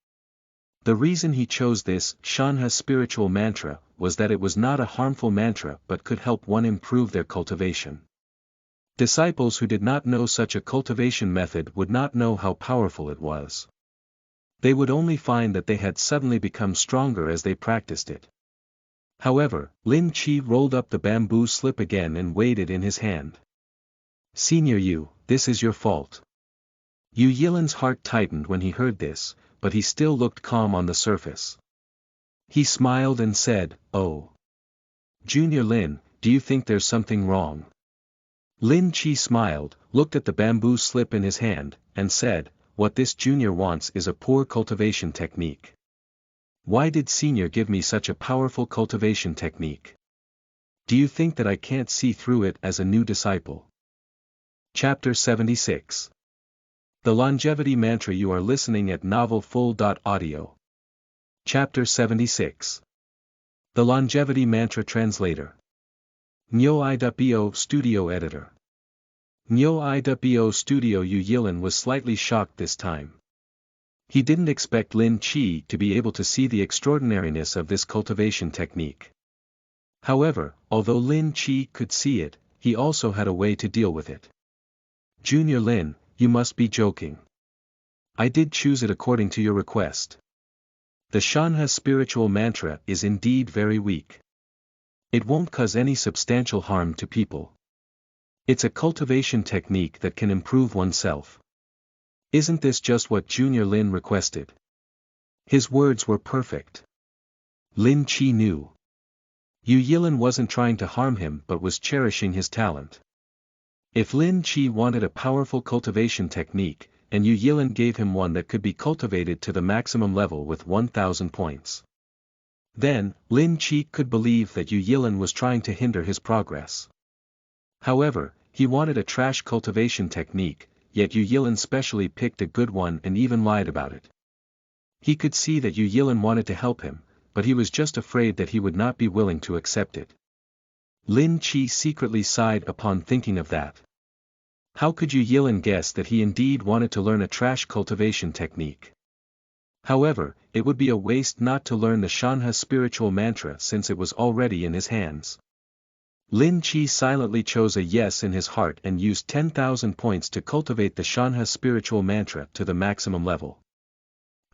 The reason he chose this Shanha spiritual mantra was that it was not a harmful mantra but could help one improve their cultivation. Disciples who did not know such a cultivation method would not know how powerful it was. They would only find that they had suddenly become stronger as they practiced it. However, Lin Chi rolled up the bamboo slip again and weighed it in his hand. Senior Yu, this is your fault. Yu Yilin's heart tightened when he heard this, but he still looked calm on the surface. He smiled and said, "Oh. Junior Lin, do you think there's something wrong?" Lin Chi smiled, looked at the bamboo slip in his hand, and said, "What this junior wants is a poor cultivation technique. Why did senior give me such a powerful cultivation technique? Do you think that I can't see through it as a new disciple?" Chapter 76. The Longevity Mantra. You are listening at novelfull.audio. Chapter 76. The Longevity Mantra Translator. Nyo I.bo Studio Editor. Nyo I.bo Studio. Yu Yilin was slightly shocked this time. He didn't expect Lin Chi to be able to see the extraordinariness of this cultivation technique. However, although Lin Chi could see it, he also had a way to deal with it. Junior Lin, you must be joking. I did choose it according to your request. The Shanha spiritual mantra is indeed very weak. It won't cause any substantial harm to people. It's a cultivation technique that can improve oneself. Isn't this just what Junior Lin requested? His words were perfect. Lin Chi knew. Yu Yilin wasn't trying to harm him but was cherishing his talent. If Lin Chi wanted a powerful cultivation technique, and Yu Yilin gave him one that could be cultivated to the maximum level with 1,000 points, then, Lin Chi could believe that Yu Yilin was trying to hinder his progress. However, he wanted a trash cultivation technique, yet Yu Yilin specially picked a good one and even lied about it. He could see that Yu Yilin wanted to help him, but he was just afraid that he would not be willing to accept it. Lin Chi secretly sighed upon thinking of that. How could Yu Yilin guess that he indeed wanted to learn a trash cultivation technique? However, it would be a waste not to learn the Shanha spiritual mantra since it was already in his hands. Lin Chi silently chose a yes in his heart and used 10,000 points to cultivate the Shanha spiritual mantra to the maximum level.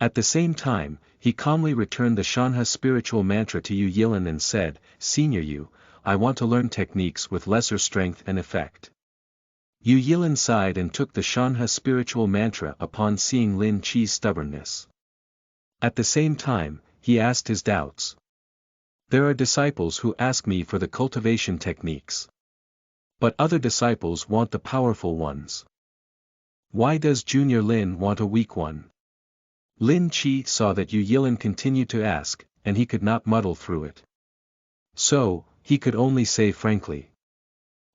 At the same time, he calmly returned the Shanha spiritual mantra to Yu Yilin and said, Senior Yu, I want to learn techniques with lesser strength and effect. Yu Yilin sighed and took the Shanha spiritual mantra upon seeing Lin Chi's stubbornness. At the same time, he asked his doubts. There are disciples who ask me for the cultivation techniques. But other disciples want the powerful ones. Why does Junior Lin want a weak one? Lin Chi saw that Yu Yilin continued to ask, and he could not muddle through it. So, he could only say frankly.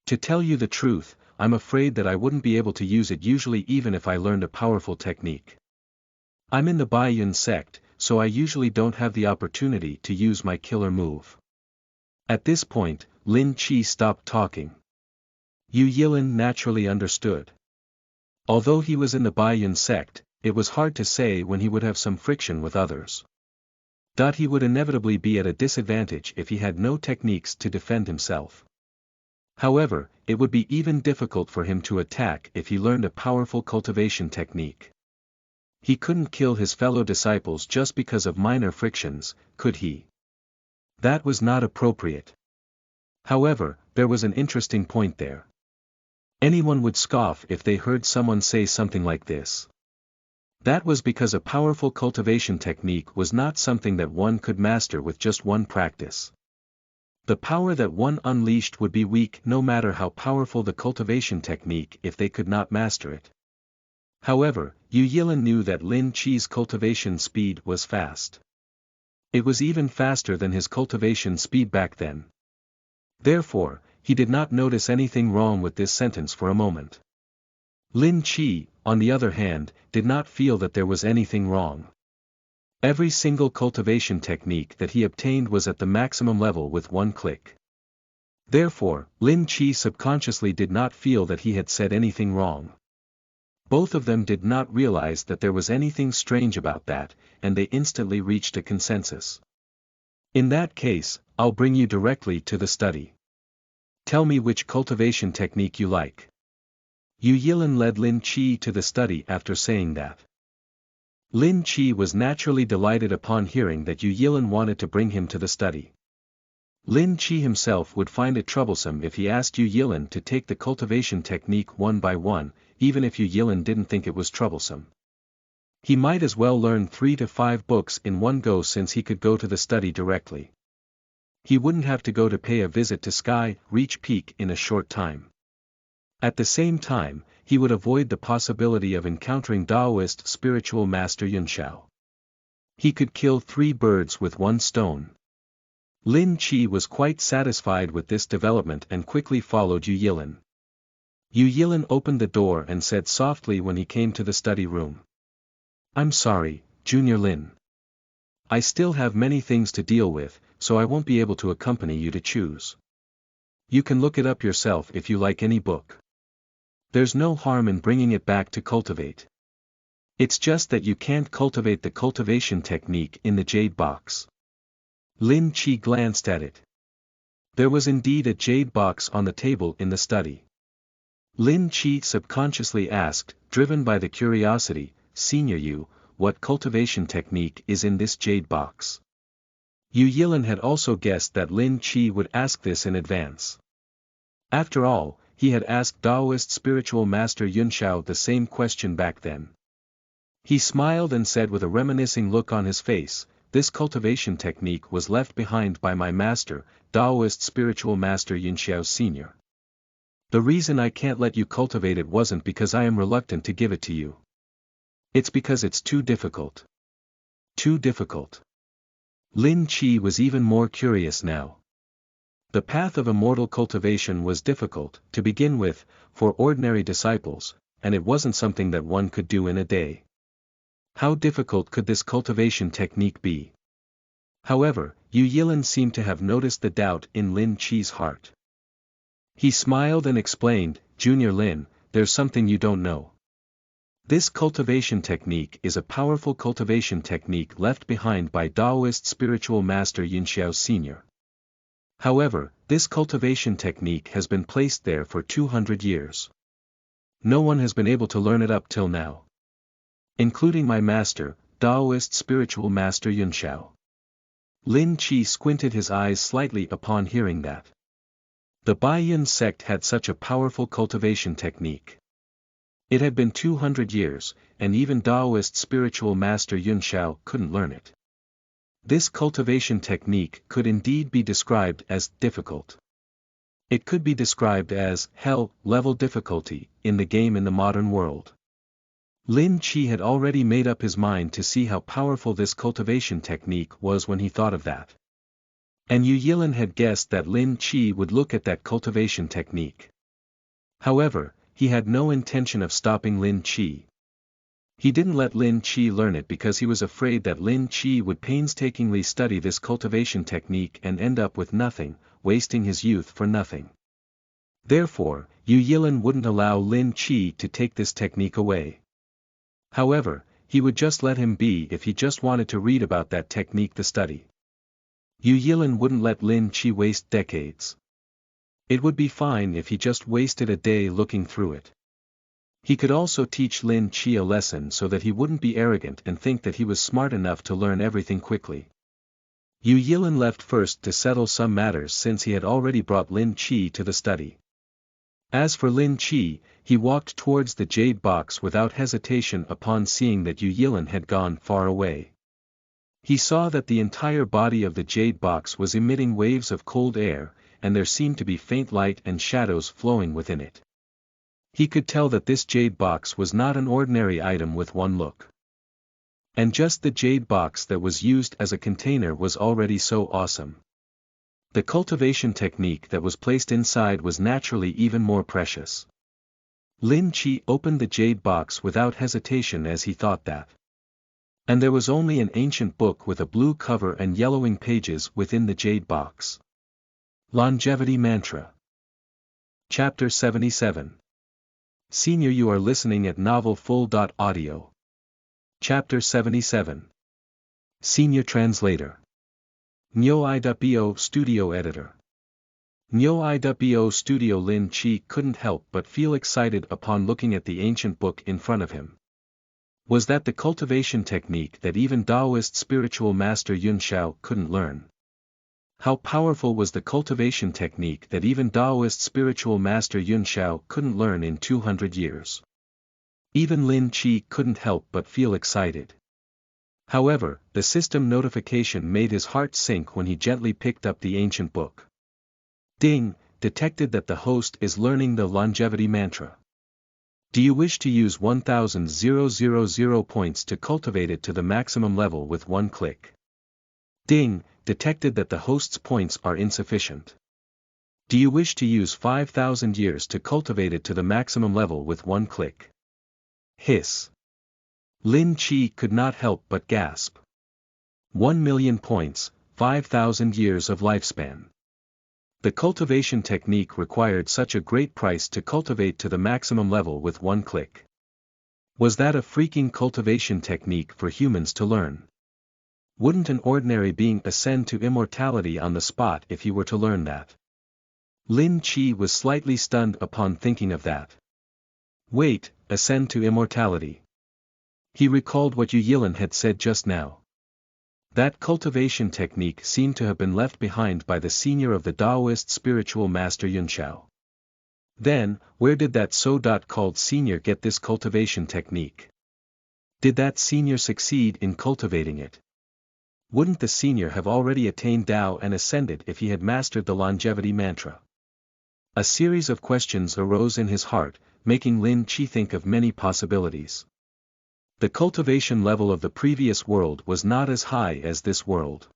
To tell you the truth, I'm afraid that I wouldn't be able to use it usually even if I learned a powerful technique. I'm in the Bai Yun sect, so I usually don't have the opportunity to use my killer move. At this point, Lin Chi stopped talking. Yu Yilin naturally understood. Although he was in the Bai Yun sect, it was hard to say when he would have some friction with others. He would inevitably be at a disadvantage if he had no techniques to defend himself. However, it would be even difficult for him to attack if he learned a powerful cultivation technique. He couldn't kill his fellow disciples just because of minor frictions, could he? That was not appropriate. However, there was an interesting point there. Anyone would scoff if they heard someone say something like this. That was because a powerful cultivation technique was not something that one could master with just one practice. The power that one unleashed would be weak no matter how powerful the cultivation technique if they could not master it. However, Yu Yilin knew that Lin Chi's cultivation speed was fast. It was even faster than his cultivation speed back then. Therefore, he did not notice anything wrong with this sentence for a moment. Lin Chi, on the other hand, did not feel that there was anything wrong. Every single cultivation technique that he obtained was at the maximum level with one click. Therefore, Lin Chi subconsciously did not feel that he had said anything wrong. Both of them did not realize that there was anything strange about that, and they instantly reached a consensus. In that case, I'll bring you directly to the study. Tell me which cultivation technique you like. Yu Yilin led Lin Chi to the study after saying that. Lin Chi was naturally delighted upon hearing that Yu Yilin wanted to bring him to the study. Lin Chi himself would find it troublesome if he asked Yu Yilin to take the cultivation technique one by one, even if Yu Yilin didn't think it was troublesome. He might as well learn 3 to 5 books in one go since he could go to the study directly. He wouldn't have to go to pay a visit to Sky Reach Peak in a short time. At the same time, he would avoid the possibility of encountering Taoist spiritual master Yunxiao. He could kill 3 birds with one stone. Lin Chi was quite satisfied with this development and quickly followed Yu Yilin. Yu Yilin opened the door and said softly when he came to the study room. I'm sorry, Junior Lin. I still have many things to deal with, so I won't be able to accompany you to choose. You can look it up yourself if you like any book. There's no harm in bringing it back to Cultivate. It's just that you can't cultivate the cultivation technique in the jade box. Lin Chi glanced at it. There was indeed a jade box on the table in the study. Lin Chi subconsciously asked, driven by the curiosity, Senior Yu, what cultivation technique is in this jade box? Yu Yilin had also guessed that Lin Chi would ask this in advance. After all, he had asked Taoist spiritual master Yunxiao the same question back then. He smiled and said with a reminiscing look on his face, this cultivation technique was left behind by my master, Taoist spiritual master Yunxiao Sr. The reason I can't let you cultivate it wasn't because I am reluctant to give it to you. It's because it's too difficult. Too difficult. Lin Chi was even more curious now. The path of immortal cultivation was difficult, to begin with, for ordinary disciples, and it wasn't something that one could do in a day. How difficult could this cultivation technique be? However, Yu Yilin seemed to have noticed the doubt in Lin Chi's heart. He smiled and explained, Junior Lin, there's something you don't know. This cultivation technique is a powerful cultivation technique left behind by Taoist spiritual master Yunxiao Sr. However, this cultivation technique has been placed there for 200 years. No one has been able to learn it up till now. Including my master, Taoist spiritual master Yunxiao. Lin Chi squinted his eyes slightly upon hearing that. The Baiyun sect had such a powerful cultivation technique. It had been 200 years, and even Taoist spiritual master Yunxiao couldn't learn it. This cultivation technique could indeed be described as difficult. It could be described as hell-level difficulty in the game in the modern world. Lin Chi had already made up his mind to see how powerful this cultivation technique was when he thought of that. And Yu Yilin had guessed that Lin Chi would look at that cultivation technique. However, he had no intention of stopping Lin Chi. He didn't let Lin Chi learn it because he was afraid that Lin Chi would painstakingly study this cultivation technique and end up with nothing, wasting his youth for nothing. Therefore, Yu Yilin wouldn't allow Lin Chi to take this technique away. However, he would just let him be if he just wanted to read about that technique to study. Yu Yilin wouldn't let Lin Chi waste decades. It would be fine if he just wasted a day looking through it. He could also teach Lin Chi a lesson so that he wouldn't be arrogant and think that he was smart enough to learn everything quickly. Yu Yilin left first to settle some matters since he had already brought Lin Chi to the study. As for Lin Chi, he walked towards the jade box without hesitation upon seeing that Yu Yilin had gone far away. He saw that the entire body of the jade box was emitting waves of cold air, and there seemed to be faint light and shadows flowing within it. He could tell that this jade box was not an ordinary item with one look. And just the jade box that was used as a container was already so awesome. The cultivation technique that was placed inside was naturally even more precious. Lin Chi opened the jade box without hesitation as he thought that. And there was only an ancient book with a blue cover and yellowing pages within the jade box. Longevity Mantra. Chapter 77. Senior, you are listening at novelfull.audio. Chapter 77. Senior Translator. Nyo iwo Studio Editor. Nyo iwo Studio. Lin Chi couldn't help but feel excited upon looking at the ancient book in front of him. Was that the cultivation technique that even Taoist spiritual master Yunxiao couldn't learn? How powerful was the cultivation technique that even Taoist spiritual master Yunxiao couldn't learn in 200 years? Even Lin Chi couldn't help but feel excited. However, the system notification made his heart sink when he gently picked up the ancient book. Ding, detected that the host is learning the longevity mantra. Do you wish to use 1000 points to cultivate it to the maximum level with one click? Ding, detected that the host's points are insufficient. Do you wish to use 5,000 years to cultivate it to the maximum level with one click? Hiss. Lin Chi could not help but gasp. 1,000,000 points, 5,000 years of lifespan. The cultivation technique required such a great price to cultivate to the maximum level with one click. Was that a freaking cultivation technique for humans to learn? Wouldn't an ordinary being ascend to immortality on the spot if he were to learn that? Lin Chi was slightly stunned upon thinking of that. Wait, ascend to immortality. He recalled what Yu Yilin had said just now. That cultivation technique seemed to have been left behind by the senior of the Taoist spiritual master Yunxiao. Then, where did that so-called senior get this cultivation technique? Did that senior succeed in cultivating it? Wouldn't the senior have already attained Tao and ascended if he had mastered the longevity mantra? A series of questions arose in his heart, making Lin Chi think of many possibilities. The cultivation level of the previous world was not as high as this world.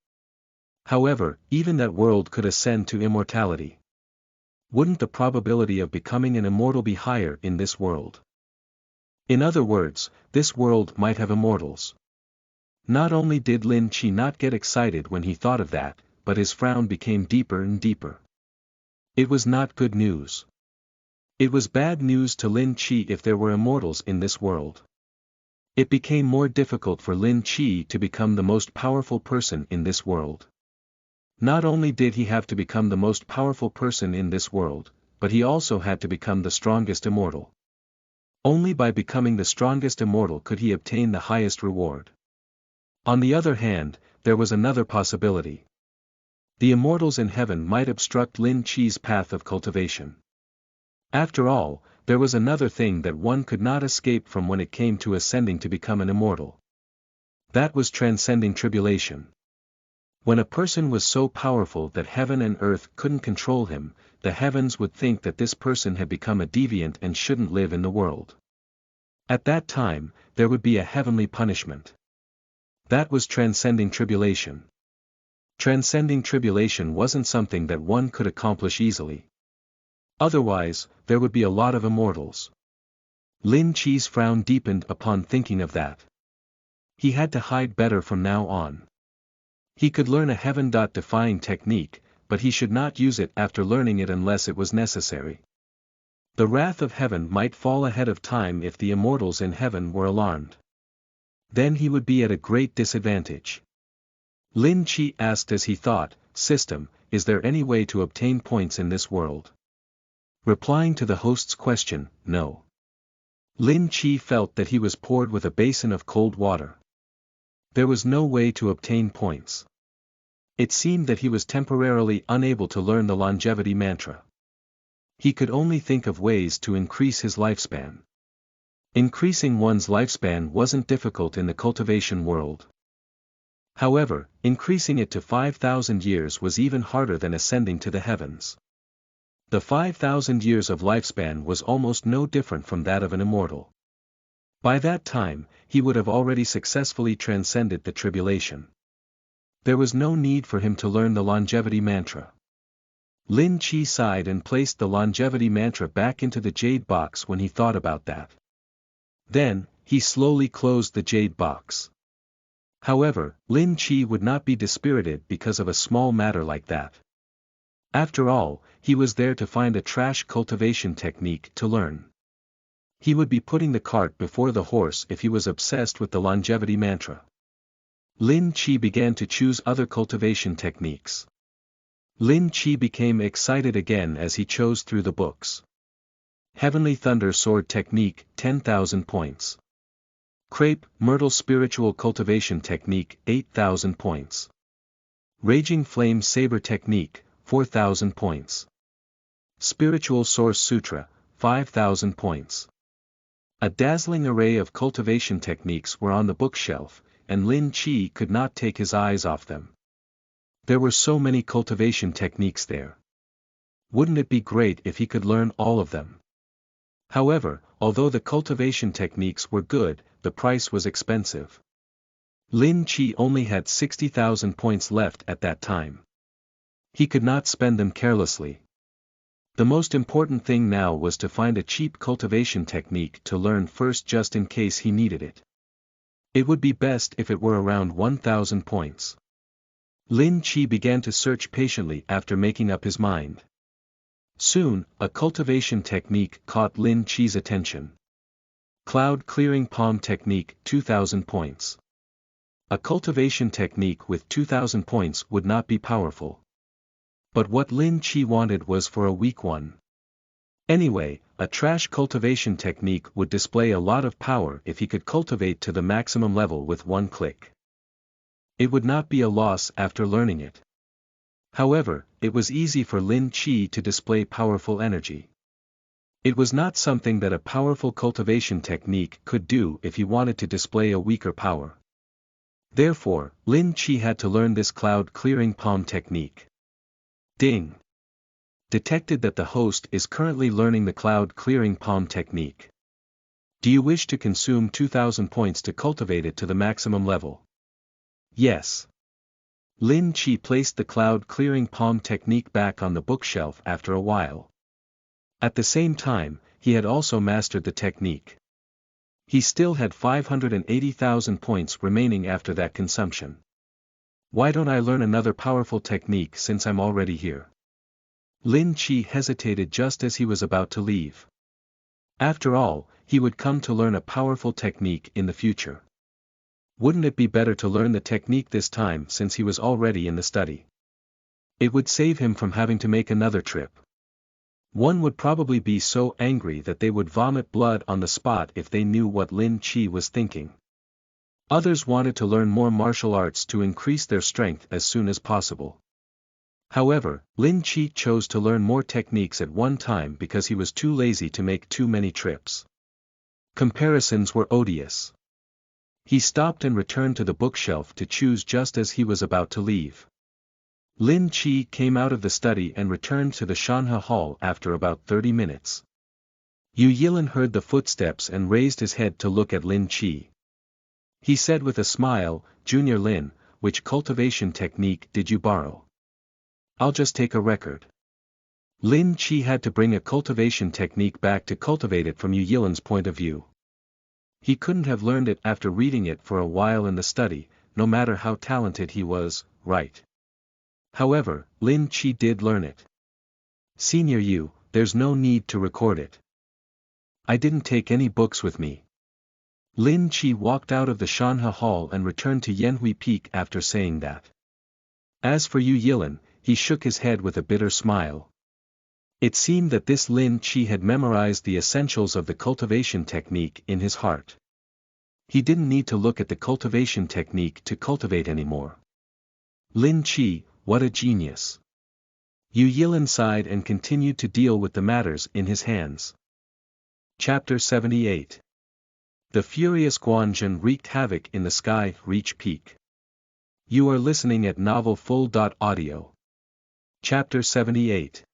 However, even that world could ascend to immortality. Wouldn't the probability of becoming an immortal be higher in this world? In other words, this world might have immortals. Not only did Lin Chi not get excited when he thought of that, but his frown became deeper and deeper. It was not good news. It was bad news to Lin Chi if there were immortals in this world. It became more difficult for Lin Chi to become the most powerful person in this world. Not only did he have to become the most powerful person in this world, but he also had to become the strongest immortal. Only by becoming the strongest immortal could he obtain the highest reward. On the other hand, there was another possibility. The immortals in heaven might obstruct Lin Chi's path of cultivation. After all, there was another thing that one could not escape from when it came to ascending to become an immortal. That was transcending tribulation. When a person was so powerful that heaven and earth couldn't control him, the heavens would think that this person had become a deviant and shouldn't live in the world. At that time, there would be a heavenly punishment. That was transcending tribulation. Transcending tribulation wasn't something that one could accomplish easily. Otherwise, there would be a lot of immortals. Lin Chi's frown deepened upon thinking of that. He had to hide better from now on. He could learn a heaven-defying technique, but he should not use it after learning it unless it was necessary. The wrath of heaven might fall ahead of time if the immortals in heaven were alarmed. Then he would be at a great disadvantage. Lin Chi asked as he thought, "System, is there any way to obtain points in this world?" Replying to the host's question, no. Lin Chi felt that he was poured with a basin of cold water. There was no way to obtain points. It seemed that he was temporarily unable to learn the longevity mantra. He could only think of ways to increase his lifespan. Increasing one's lifespan wasn't difficult in the cultivation world. However, increasing it to 5,000 years was even harder than ascending to the heavens. The 5,000 years of lifespan was almost no different from that of an immortal. By that time, he would have already successfully transcended the tribulation. There was no need for him to learn the longevity mantra. Lin Chi sighed and placed the longevity mantra back into the jade box when he thought about that. Then, he slowly closed the jade box. However, Lin Chi would not be dispirited because of a small matter like that. After all, he was there to find a trash cultivation technique to learn. He would be putting the cart before the horse if he was obsessed with the longevity mantra. Lin Chi began to choose other cultivation techniques. Lin Chi became excited again as he chose through the books. Heavenly Thunder Sword Technique, 10,000 points. Crepe, Myrtle Spiritual Cultivation Technique, 8,000 points. Raging Flame Saber Technique, 4,000 points. Spiritual Source Sutra, 5,000 points. A dazzling array of cultivation techniques were on the bookshelf, and Lin Chi could not take his eyes off them. There were so many cultivation techniques there. Wouldn't it be great if he could learn all of them? However, although the cultivation techniques were good, the price was expensive. Lin Chi only had 60,000 points left at that time. He could not spend them carelessly. The most important thing now was to find a cheap cultivation technique to learn first just in case he needed it. It would be best if it were around 1,000 points. Lin Chi began to search patiently after making up his mind. Soon, a cultivation technique caught Lin Chi's attention. Cloud Clearing Palm Technique, 2,000 points. A cultivation technique with 2,000 points would not be powerful. But what Lin Chi wanted was for a weak one. Anyway, a trash cultivation technique would display a lot of power if he could cultivate to the maximum level with one click. It would not be a loss after learning it. However, it was easy for Lin Chi to display powerful energy. It was not something that a powerful cultivation technique could do if he wanted to display a weaker power. Therefore, Lin Chi had to learn this cloud clearing palm technique. Ding! Detected that the host is currently learning the cloud clearing palm technique. Do you wish to consume 2,000 points to cultivate it to the maximum level? Yes. Lin Chi placed the cloud clearing palm technique back on the bookshelf after a while. At the same time, he had also mastered the technique. He still had 580,000 points remaining after that consumption. Why don't I learn another powerful technique since I'm already here? Lin Chi hesitated just as he was about to leave. After all, he would come to learn a powerful technique in the future. Wouldn't it be better to learn the technique this time since he was already in the study? It would save him from having to make another trip. One would probably be so angry that they would vomit blood on the spot if they knew what Lin Chi was thinking. Others wanted to learn more martial arts to increase their strength as soon as possible. However, Lin Chi chose to learn more techniques at one time because he was too lazy to make too many trips. Comparisons were odious. He stopped and returned to the bookshelf to choose just as he was about to leave. Lin Chi came out of the study and returned to the Shanha Hall after about 30 minutes. Yu Yilin heard the footsteps and raised his head to look at Lin Chi. He said with a smile, "Junior Lin, which cultivation technique did you borrow? I'll just take a record." Lin Chi had to bring a cultivation technique back to cultivate it from Yu Yilin's point of view. He couldn't have learned it after reading it for a while in the study, no matter how talented he was, right? However, Lin Chi did learn it. "Senior Yu, there's no need to record it. I didn't take any books with me." Lin Chi walked out of the Shanha Hall and returned to Yanhui Peak after saying that. As for Yu Yilin, he shook his head with a bitter smile. It seemed that this Lin Chi had memorized the essentials of the cultivation technique in his heart. He didn't need to look at the cultivation technique to cultivate anymore. Lin Chi, what a genius. Yu Yilin sighed and continued to deal with the matters in his hands. Chapter 78. The furious Guanzhen wreaked havoc in the sky. Reach peak. You are listening at novelfull.audio. Chapter 78.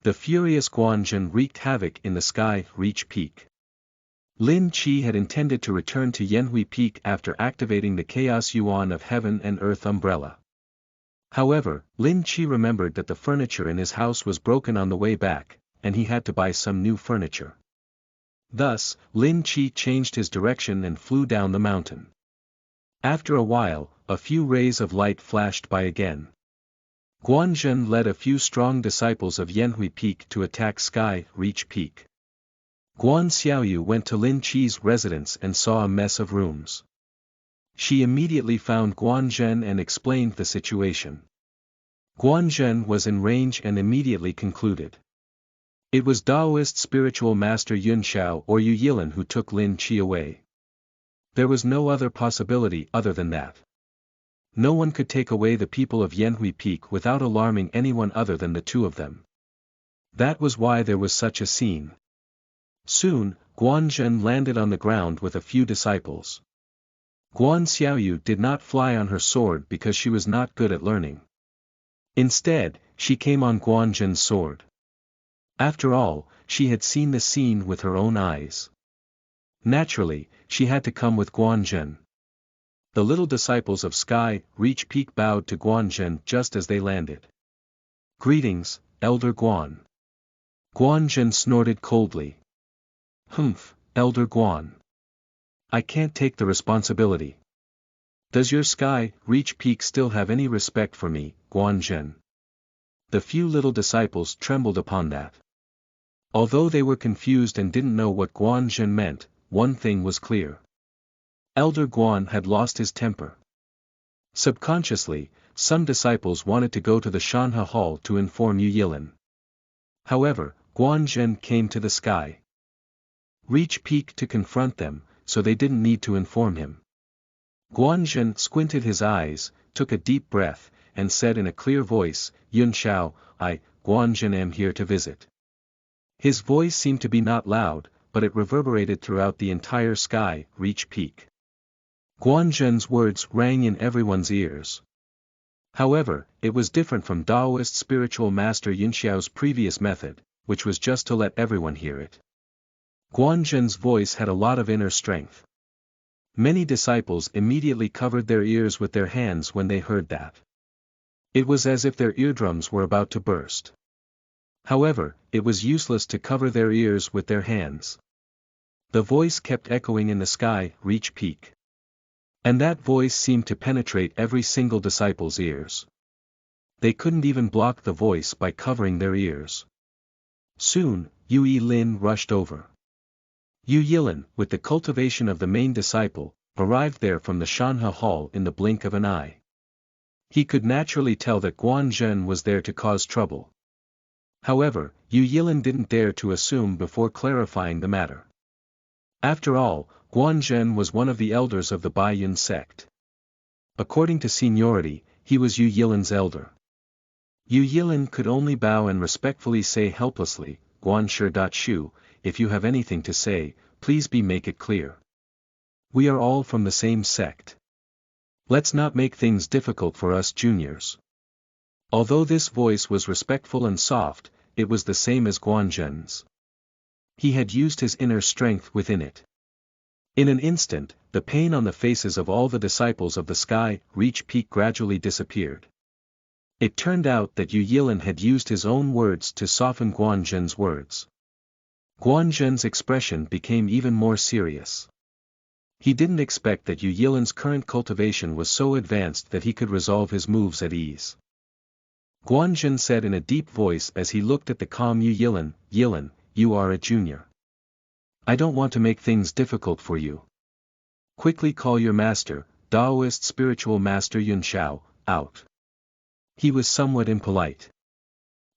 The furious Guanzhen wreaked havoc in the sky. Reach peak. Lin Chi had intended to return to Yanhui Peak after activating the Chaos Yuan of Heaven and Earth umbrella. However, Lin Chi remembered that the furniture in his house was broken on the way back, and he had to buy some new furniture. Thus, Lin Chi changed his direction and flew down the mountain. After a while, a few rays of light flashed by again. Guanzhen led a few strong disciples of Yanhui Peak to attack Sky Reach Peak. Guan Xiaoyu went to Lin Chi's residence and saw a mess of rooms. She immediately found Guanzhen and explained the situation. Guanzhen was in range and immediately concluded. It was Taoist spiritual master Yun Xiao or Yu Yilin who took Lin Chi away. There was no other possibility other than that. No one could take away the people of Yanhui Peak without alarming anyone other than the two of them. That was why there was such a scene. Soon, Guanzhen landed on the ground with a few disciples. Guan Xiaoyu did not fly on her sword because she was not good at learning. Instead, she came on Guanzhen's sword. After all, she had seen the scene with her own eyes. Naturally, she had to come with Guanzhen. The little disciples of Sky Reach Peak bowed to Guanzhen just as they landed. "Greetings, Elder Guan." Guanzhen snorted coldly. "Humph, Elder Guan. I can't take the responsibility. Does your Sky Reach Peak still have any respect for me, Guanzhen?" The few little disciples trembled upon that. Although they were confused and didn't know what Guanzhen meant, one thing was clear. Elder Guan had lost his temper. Subconsciously, some disciples wanted to go to the Shanha Hall to inform Yu Yilin. However, Guanzhen came to the Sky Reach Peak to confront them, so they didn't need to inform him. Guanzhen squinted his eyes, took a deep breath, and said in a clear voice, "Yun Xiao, I, Guanzhen am here to visit." His voice seemed to be not loud, but it reverberated throughout the entire Sky Reach Peak. Guanzhen's words rang in everyone's ears. However, it was different from Taoist spiritual master Yun Xiao's previous method, which was just to let everyone hear it. Guanzhen's voice had a lot of inner strength. Many disciples immediately covered their ears with their hands when they heard that. It was as if their eardrums were about to burst. However, it was useless to cover their ears with their hands. The voice kept echoing in the Sky Reach Peak. And that voice seemed to penetrate every single disciple's ears. They couldn't even block the voice by covering their ears. Soon, Yu Yilin rushed over. Yu Yilin, with the cultivation of the main disciple, arrived there from the Shanha Hall in the blink of an eye. He could naturally tell that Guanzhen was there to cause trouble. However, Yu Yilin didn't dare to assume before clarifying the matter. After all, Guanzhen was one of the elders of the Baiyun sect. According to seniority, he was Yu Yilin's elder. Yu Yilin could only bow and respectfully say helplessly, Guanshi. If you have anything to say, please make it clear. We are all from the same sect. Let's not make things difficult for us juniors. Although this voice was respectful and soft, it was the same as Guanzhen's. He had used his inner strength within it. In an instant, the pain on the faces of all the disciples of the Sky Reach Peak gradually disappeared. It turned out that Yu Yilin had used his own words to soften Guanzhen's words. Guanzhen's expression became even more serious. He didn't expect that Yu Yilin's current cultivation was so advanced that he could resolve his moves at ease. Guanzhen said in a deep voice as he looked at the calm Yu Yilin, Yilin, you are a junior. I don't want to make things difficult for you. Quickly call your master, Taoist spiritual master Yunshao, out. He was somewhat impolite.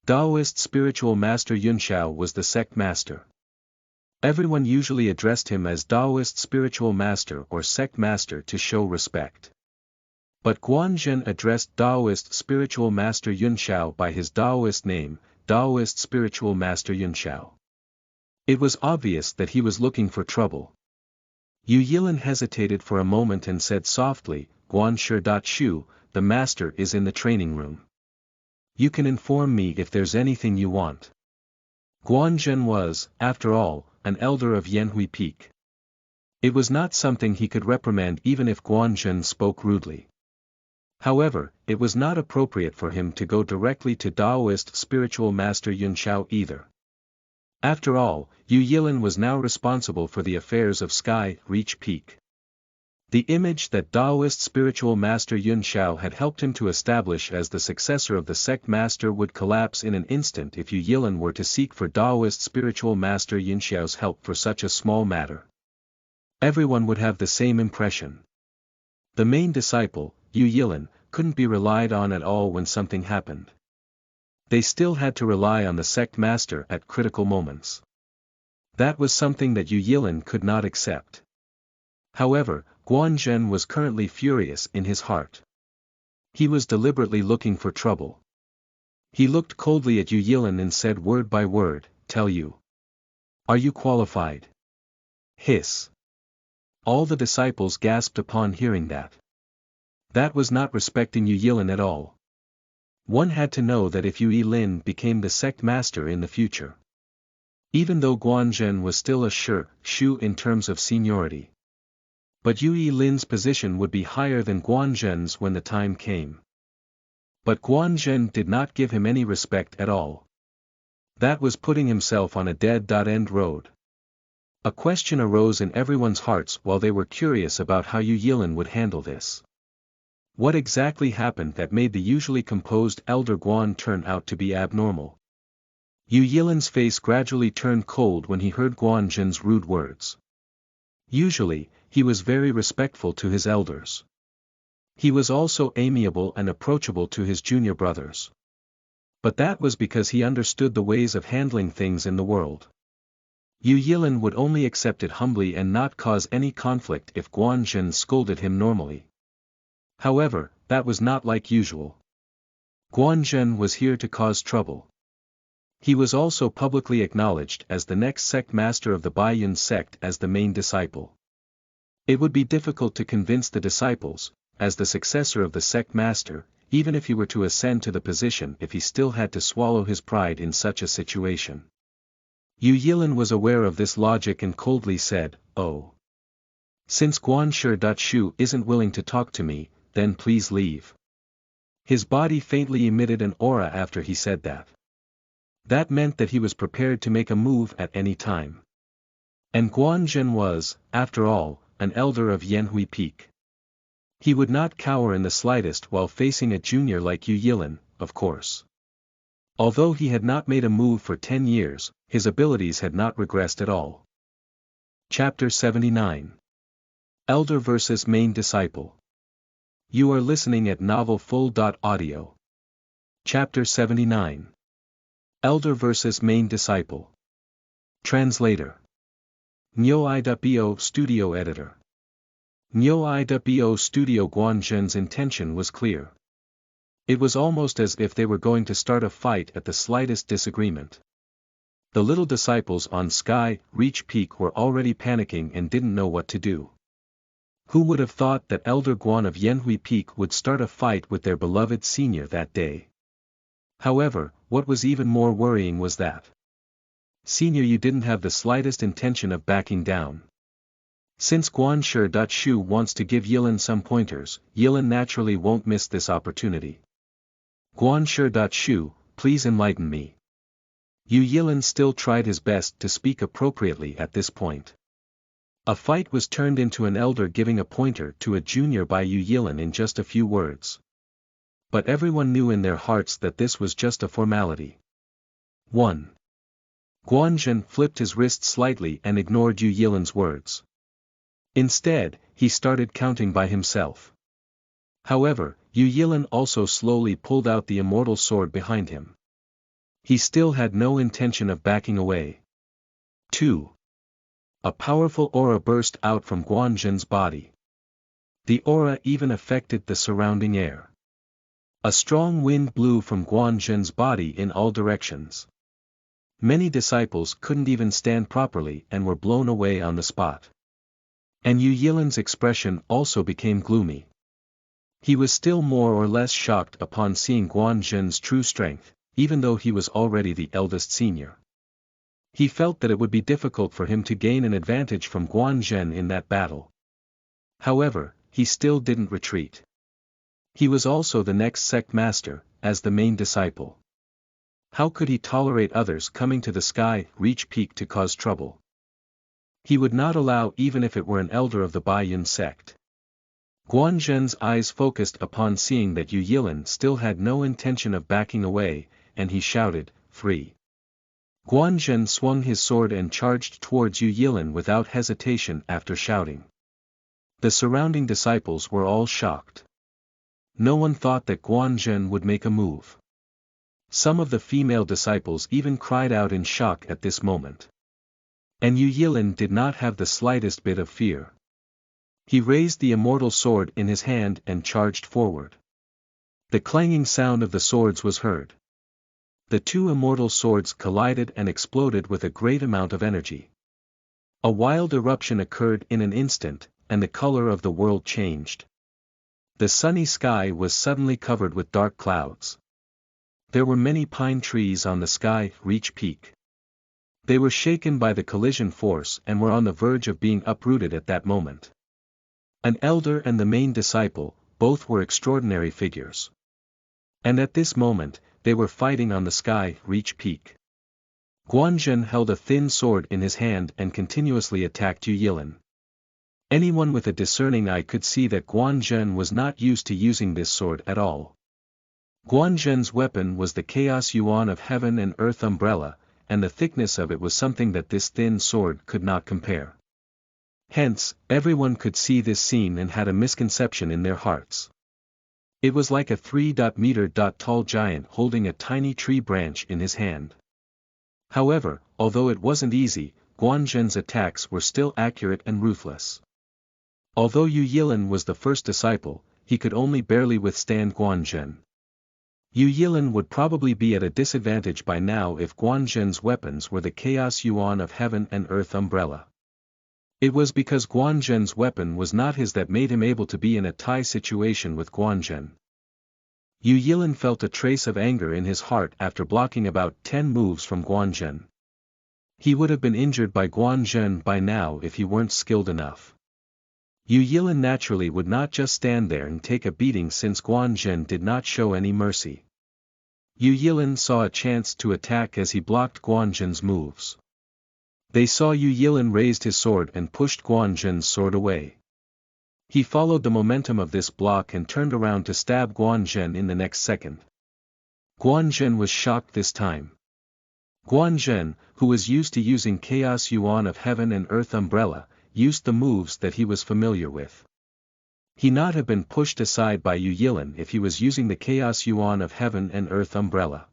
Taoist spiritual master Yunshao was the sect master. Everyone usually addressed him as Taoist spiritual master or sect master to show respect. But Guanzhen addressed Taoist spiritual master Yunshao by his Taoist name, Taoist spiritual master Yunshao. It was obvious that he was looking for trouble. Yu Yilin hesitated for a moment and said softly, Guanshi. The master is in the training room. You can inform me if there's anything you want. Guanzhen was, after all, an elder of Yanhui Peak. It was not something he could reprimand even if Guanzhen spoke rudely. However, it was not appropriate for him to go directly to Taoist spiritual master Yunshao either. After all, Yu Yilin was now responsible for the affairs of Sky Reach Peak. The image that Taoist spiritual master Yunshao had helped him to establish as the successor of the sect master would collapse in an instant if Yu Yilin were to seek for Taoist spiritual master Yunshao's help for such a small matter. Everyone would have the same impression. The main disciple, Yu Yilin, couldn't be relied on at all when something happened. They still had to rely on the sect master at critical moments. That was something that Yu Yilin could not accept. However, Guanzhen was currently furious in his heart. He was deliberately looking for trouble. He looked coldly at Yu Yilin and said word by word, tell you. Are you qualified? Hiss. All the disciples gasped upon hearing that. That was not respecting Yu Yilin at all. One had to know that if Yu Yilin became the sect master in the future. Even though Guanzhen was still a shu in terms of seniority. But Yu Yilin's position would be higher than Guanzhen's when the time came. But Guanzhen did not give him any respect at all. That was putting himself on a dead-end road. A question arose in everyone's hearts while they were curious about how Yu Yilin would handle this. What exactly happened that made the usually composed elder Guan turn out to be abnormal? Yu Yilin's face gradually turned cold when he heard Guanzhen's rude words. Usually, he was very respectful to his elders. He was also amiable and approachable to his junior brothers. But that was because he understood the ways of handling things in the world. Yu Yilin would only accept it humbly and not cause any conflict if Guanzhen scolded him normally. However, that was not like usual. Guanzhen was here to cause trouble. He was also publicly acknowledged as the next sect master of the Baiyun sect as the main disciple. It would be difficult to convince the disciples, as the successor of the sect master, even if he were to ascend to the position if he still had to swallow his pride in such a situation. Yu Yilin was aware of this logic and coldly said, oh. Since Guanshi isn't willing to talk to me, then please leave. His body faintly emitted an aura after he said that. That meant that he was prepared to make a move at any time. And Guanzhen was, after all, an elder of Yanhui Peak. He would not cower in the slightest while facing a junior like Yu Yilin, of course. Although he had not made a move for 10 years, his abilities had not regressed at all. Chapter 79. Elder vs. Main Disciple. You are listening at novelfull.audio. Chapter 79. Elder vs. Main Disciple. Translator. Nyo-I.bo Studio Editor. Nyo-I.bo Studio Guanzhen's intention was clear. It was almost as if they were going to start a fight at the slightest disagreement. The little disciples on Sky Reach Peak were already panicking and didn't know what to do. Who would have thought that Elder Guan of Yanhui Peak would start a fight with their beloved senior that day? However, what was even more worrying was that Senior, you didn't have the slightest intention of backing down. Since Guan Shu wants to give Yilin some pointers, Yilin naturally won't miss this opportunity. Guan Shu, please enlighten me. Yu Yilin still tried his best to speak appropriately at this point. A fight was turned into an elder giving a pointer to a junior by Yu Yilin in just a few words. But everyone knew in their hearts that this was just a formality. 1. Guanzhen flipped his wrist slightly and ignored Yu Yilin's words. Instead, he started counting by himself. However, Yu Yilin also slowly pulled out the immortal sword behind him. He still had no intention of backing away. 2. A powerful aura burst out from Guanzhen's body. The aura even affected the surrounding air. A strong wind blew from Guanzhen's body in all directions. Many disciples couldn't even stand properly and were blown away on the spot. And Yu Yilin's expression also became gloomy. He was still more or less shocked upon seeing Guanzhen's true strength, even though he was already the eldest senior. He felt that it would be difficult for him to gain an advantage from Guanzhen in that battle. However, he still didn't retreat. He was also the next sect master, as the main disciple. How could he tolerate others coming to the Sky Reach Peak to cause trouble? He would not allow even if it were an elder of the Baiyun sect. Guanzhen's eyes focused upon seeing that Yu Yilin still had no intention of backing away, and he shouted, "Free!" Guanzhen swung his sword and charged towards Yu Yilin without hesitation after shouting. The surrounding disciples were all shocked. No one thought that Guanzhen would make a move. Some of the female disciples even cried out in shock at this moment. And Yu Yilin did not have the slightest bit of fear. He raised the immortal sword in his hand and charged forward. The clanging sound of the swords was heard. The two immortal swords collided and exploded with a great amount of energy. A wild eruption occurred in an instant, and the color of the world changed. The sunny sky was suddenly covered with dark clouds. There were many pine trees on the Sky Reach Peak. They were shaken by the collision force and were on the verge of being uprooted at that moment. An elder and the main disciple, both were extraordinary figures. And at this moment, they were fighting on the Sky Reach Peak. Guanzhen held a thin sword in his hand and continuously attacked Yu Yilin. Anyone with a discerning eye could see that Guanzhen was not used to using this sword at all. Guanzhen's weapon was the Chaos Yuan of Heaven and Earth umbrella, and the thickness of it was something that this thin sword could not compare. Hence, everyone could see this scene and had a misconception in their hearts. It was like a 3-meter tall giant holding a tiny tree branch in his hand. However, although it wasn't easy, Guanzhen's attacks were still accurate and ruthless. Although Yu Yilin was the first disciple, he could only barely withstand Guanzhen. Yu Yilin would probably be at a disadvantage by now if Guanzhen's weapons were the Chaos Yuan of Heaven and Earth umbrella. It was because Guanzhen's weapon was not his that made him able to be in a tie situation with Guanzhen. Yu Yilin felt a trace of anger in his heart after blocking about 10 moves from Guanzhen. He would have been injured by Guanzhen by now if he weren't skilled enough. Yu Yilin naturally would not just stand there and take a beating since Guanzhen did not show any mercy. Yu Yilin saw a chance to attack as he blocked Guanzhen's moves. They saw Yu Yilin raised his sword and pushed Guanzhen's sword away. He followed the momentum of this block and turned around to stab Guanzhen in the next second. Guanzhen was shocked this time. Guanzhen, who was used to using Chaos Yuan of Heaven and Earth umbrella, used the moves that he was familiar with. He not have been pushed aside by Yu Yilin if he was using the Chaos Yuan of Heaven and Earth umbrella.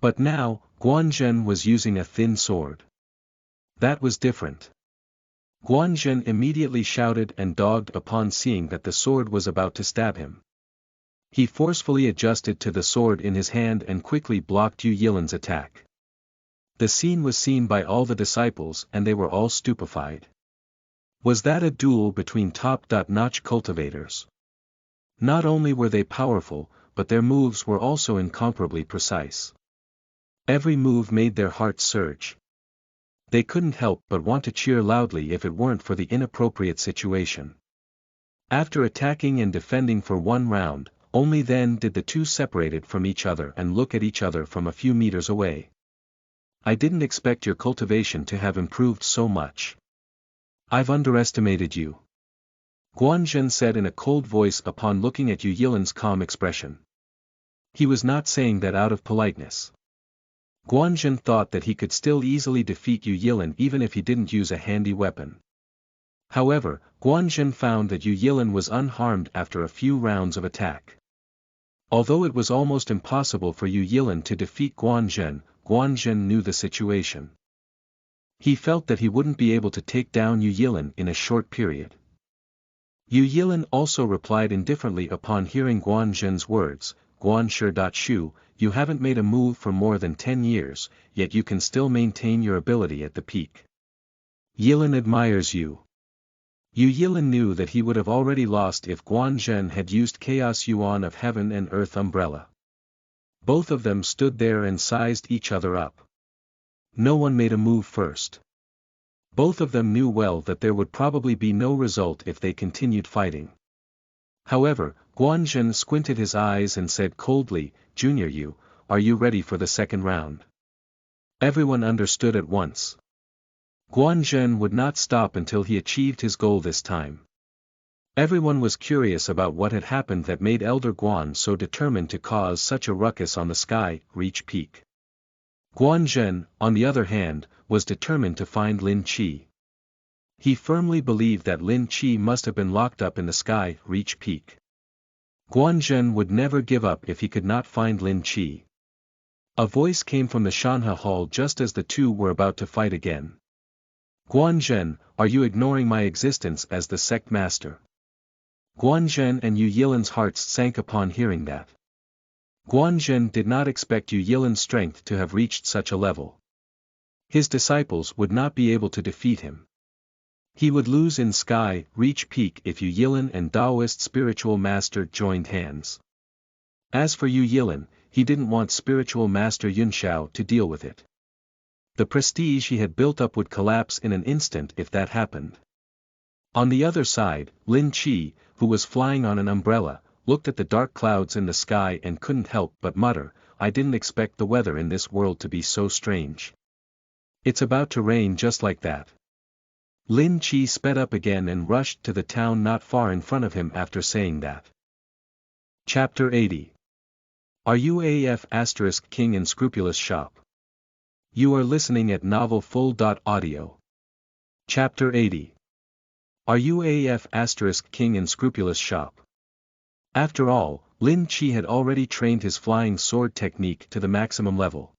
But now, Guanzhen was using a thin sword. That was different. Guan Zhen immediately shouted and dogged upon seeing that the sword was about to stab him. He forcefully adjusted to the sword in his hand and quickly blocked Yu Yilan's attack. The scene was seen by all the disciples and they were all stupefied. Was that a duel between top-notch cultivators? Not only were they powerful, but their moves were also incomparably precise. Every move made their hearts surge. They couldn't help but want to cheer loudly if it weren't for the inappropriate situation. After attacking and defending for one round, only then did the two separate from each other and look at each other from a few meters away. I didn't expect your cultivation to have improved so much. I've underestimated you. Guan Zhen said in a cold voice upon looking at Yu Yilan's calm expression. He was not saying that out of politeness. Guan Zhen thought that he could still easily defeat Yu Yilan even if he didn't use a handy weapon. However, Guan Zhen found that Yu Yilan was unharmed after a few rounds of attack. Although it was almost impossible for Yu Yilan to defeat Guan Zhen knew the situation. He felt that he wouldn't be able to take down Yu Yilan in a short period. Yu Yilan also replied indifferently upon hearing Guan Zhen's words, Guan Shu, you haven't made a move for more than 10 years, yet you can still maintain your ability at the peak. Yilan admires you. Yu Yilan knew that he would have already lost if Guan Zhen had used Chaos Yuan of Heaven and Earth Umbrella. Both of them stood there and sized each other up. No one made a move first. Both of them knew well that there would probably be no result if they continued fighting. However, Guan Zhen squinted his eyes and said coldly, Junior Yu, are you ready for the second round? Everyone understood at once. Guan Zhen would not stop until he achieved his goal this time. Everyone was curious about what had happened that made Elder Guan so determined to cause such a ruckus on the Sky Reach Peak. Guan Zhen, on the other hand, was determined to find Lin Qi. He firmly believed that Lin Qi must have been locked up in the Sky Reach Peak. Guan Zhen would never give up if he could not find Lin Qi. A voice came from the Shanhe Hall just as the two were about to fight again. Guan Zhen, are you ignoring my existence as the sect master? Guan Zhen and Yu Yilan's hearts sank upon hearing that. Guan Zhen did not expect Yu Yilan's strength to have reached such a level. His disciples would not be able to defeat him. He would lose in Sky Reach Peak if Yu Yilan and Taoist spiritual master joined hands. As for Yu Yilan, he didn't want spiritual master Yunxiao to deal with it. The prestige he had built up would collapse in an instant if that happened. On the other side, Lin Qi, who was flying on an umbrella, looked at the dark clouds in the sky and couldn't help but mutter, I didn't expect the weather in this world to be so strange. It's about to rain just like that. Lin Qi sped up again and rushed to the town not far in front of him after saying that. Chapter 80. Are you AF * King and Scrupulous Shop? You are listening at novelfull.audio. Chapter 80. Are you AF * King and Scrupulous Shop? After all, Lin Qi had already trained his flying sword technique to the maximum level.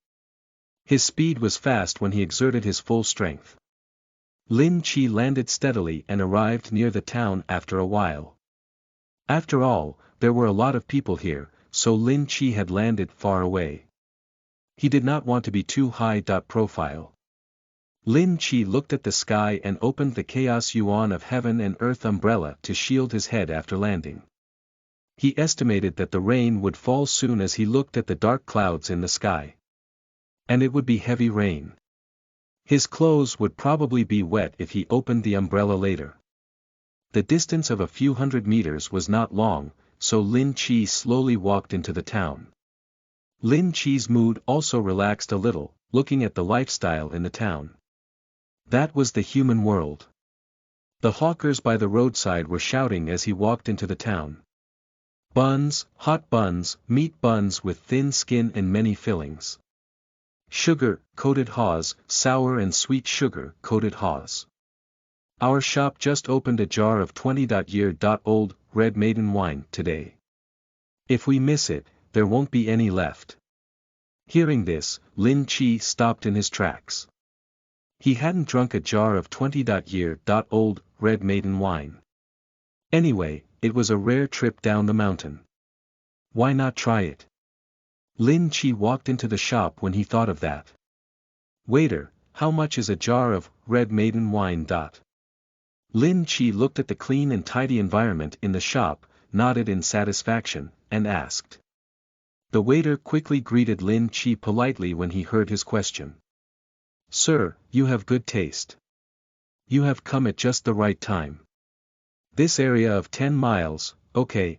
His speed was fast when he exerted his full strength. Lin Qi landed steadily and arrived near the town after a while. After all, there were a lot of people here, so Lin Qi had landed far away. He did not want to be too high profile. Lin Qi looked at the sky and opened the Chaos Yuan of Heaven and Earth umbrella to shield his head after landing. He estimated that the rain would fall soon as he looked at the dark clouds in the sky. And it would be heavy rain. His clothes would probably be wet if he opened the umbrella later. The distance of a few hundred meters was not long, so Lin Qi slowly walked into the town. Lin Qi's mood also relaxed a little, looking at the lifestyle in the town. That was the human world. The hawkers by the roadside were shouting as he walked into the town. Buns, hot buns, meat buns with thin skin and many fillings. Sugar, coated haws, sour and sweet sugar, coated haws. Our shop just opened a jar of 20-year-old red maiden wine today. If we miss it, there won't be any left. Hearing this, Lin Qi stopped in his tracks. He hadn't drunk a jar of 20-year-old red maiden wine. Anyway, it was a rare trip down the mountain. Why not try it? Lin Chi walked into the shop when he thought of that. Waiter, how much is a jar of red maiden wine? Lin Chi looked at the clean and tidy environment in the shop, nodded in satisfaction, and asked. The waiter quickly greeted Lin Chi politely when he heard his question. Sir, you have good taste. You have come at just the right time. This area of 10 miles, okay.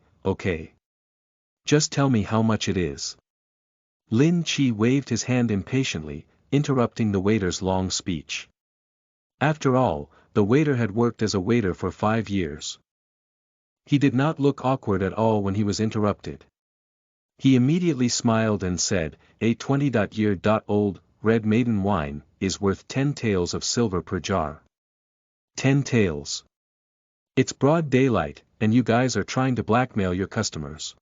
Just tell me how much it is. Lin Chi waved his hand impatiently, interrupting the waiter's long speech. After all, the waiter had worked as a waiter for 5 years. He did not look awkward at all when he was interrupted. He immediately smiled and said, a 20-year-old red maiden wine is worth 10 taels of silver per jar. 10 taels. It's broad daylight, and you guys are trying to blackmail your customers.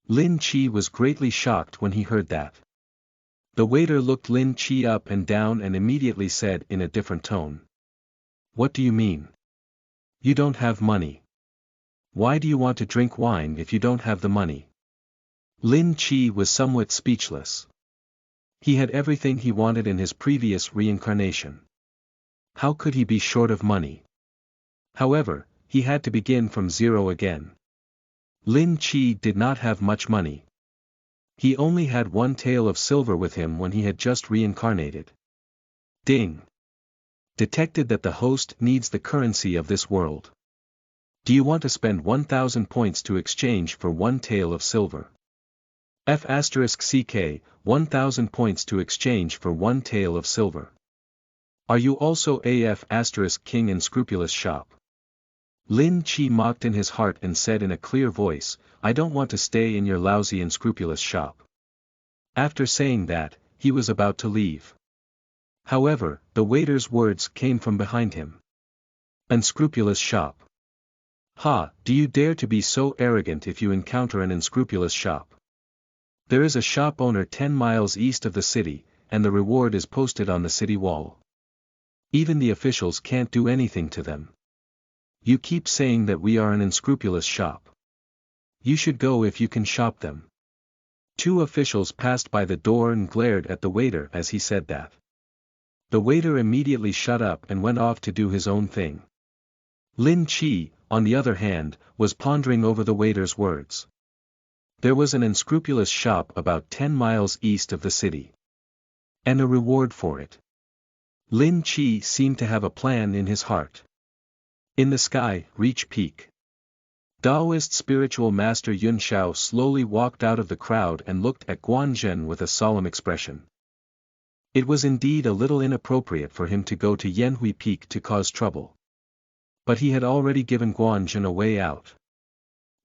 Lin Chi was greatly shocked when he heard that. The waiter looked Lin Chi up and down and immediately said in a different tone. What do you mean? You don't have money. Why do you want to drink wine if you don't have the money? Lin Chi was somewhat speechless. He had everything he wanted in his previous reincarnation. How could he be short of money? However, he had to begin from zero again. Lin Chi did not have much money. He only had 1 tael of silver with him when he had just reincarnated. Ding! Detected that the host needs the currency of this world. Do you want to spend 1,000 points to exchange for 1 tael of silver? F***ck, 1,000 points to exchange for 1 tael of silver. Are you also AF** king in scrupulous shop? Lin Chi mocked in his heart and said in a clear voice, I don't want to stay in your lousy and scrupulous shop. After saying that, he was about to leave. However, the waiter's words came from behind him. Unscrupulous shop. Ha, do you dare to be so arrogant if you encounter an unscrupulous shop? There is a shop owner 10 miles east of the city, and the reward is posted on the city wall. Even the officials can't do anything to them. You keep saying that we are an unscrupulous shop. You should go if you can shop them. 2 officials passed by the door and glared at the waiter as he said that. The waiter immediately shut up and went off to do his own thing. Lin Chi, on the other hand, was pondering over the waiter's words. There was an unscrupulous shop about 10 miles east of the city. And a reward for it. Lin Chi seemed to have a plan in his heart. In the sky, reach peak. Taoist spiritual master Yun Shao slowly walked out of the crowd and looked at Guan Zhen with a solemn expression. It was indeed a little inappropriate for him to go to Yanhui Peak to cause trouble. But he had already given Guan Zhen a way out.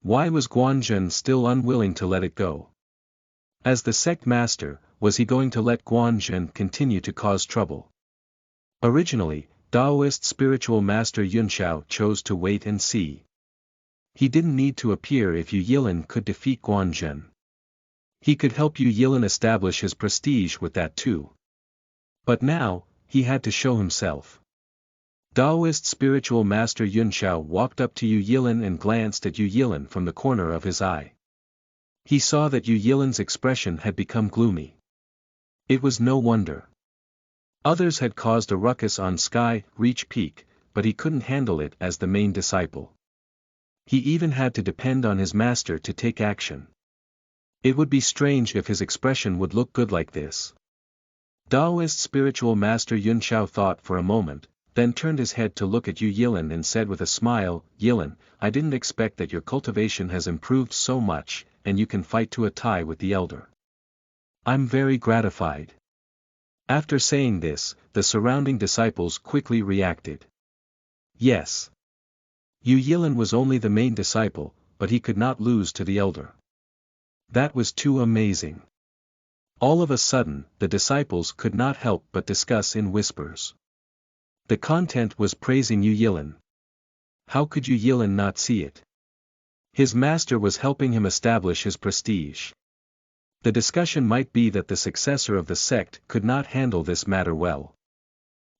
Why was Guan Zhen still unwilling to let it go? As the sect master, was he going to let Guan Zhen continue to cause trouble? Originally, Taoist spiritual master Yun Shao chose to wait and see. He didn't need to appear if Yu Yilin could defeat Guan Zhen. He could help Yu Yilin establish his prestige with that too. But now, he had to show himself. Taoist spiritual master Yun Shao walked up to Yu Yilin and glanced at Yu Yilin from the corner of his eye. He saw that Yu Yilin's expression had become gloomy. It was no wonder. Others had caused a ruckus on Sky Reach Peak, but he couldn't handle it as the main disciple. He even had to depend on his master to take action. It would be strange if his expression would look good like this. Taoist spiritual master Yun Shao thought for a moment, then turned his head to look at Yu Yilin and said with a smile, Yilin, I didn't expect that your cultivation has improved so much, and you can fight to a tie with the elder. I'm very gratified. After saying this, the surrounding disciples quickly reacted. Yes. Yu Yilin was only the main disciple, but he could not lose to the elder. That was too amazing. All of a sudden, the disciples could not help but discuss in whispers. The content was praising Yu Yilin. How could Yu Yilin not see it? His master was helping him establish his prestige. The discussion might be that the successor of the sect could not handle this matter well.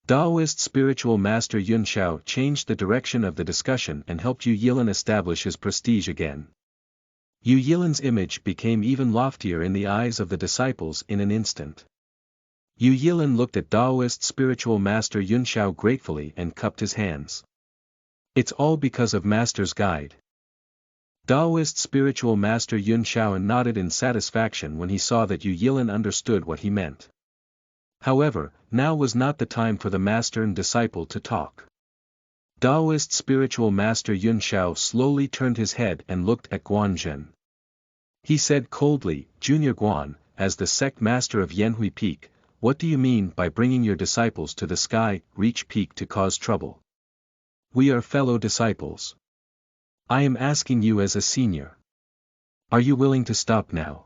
Taoist spiritual master Yun Shao changed the direction of the discussion and helped Yu Yilin establish his prestige again. Yu Yilin's image became even loftier in the eyes of the disciples in an instant. Yu Yilin looked at Taoist spiritual master Yun Shao gratefully and cupped his hands. It's all because of Master's guide. Taoist spiritual master Yun Shao nodded in satisfaction when he saw that Yu Yilin understood what he meant. However, now was not the time for the master and disciple to talk. Taoist spiritual master Yun Shao slowly turned his head and looked at Guanzhen. He said coldly, Junior Guan, as the sect master of Yanhui Peak, what do you mean by bringing your disciples to the sky, reach peak to cause trouble? We are fellow disciples. I am asking you as a senior. Are you willing to stop now?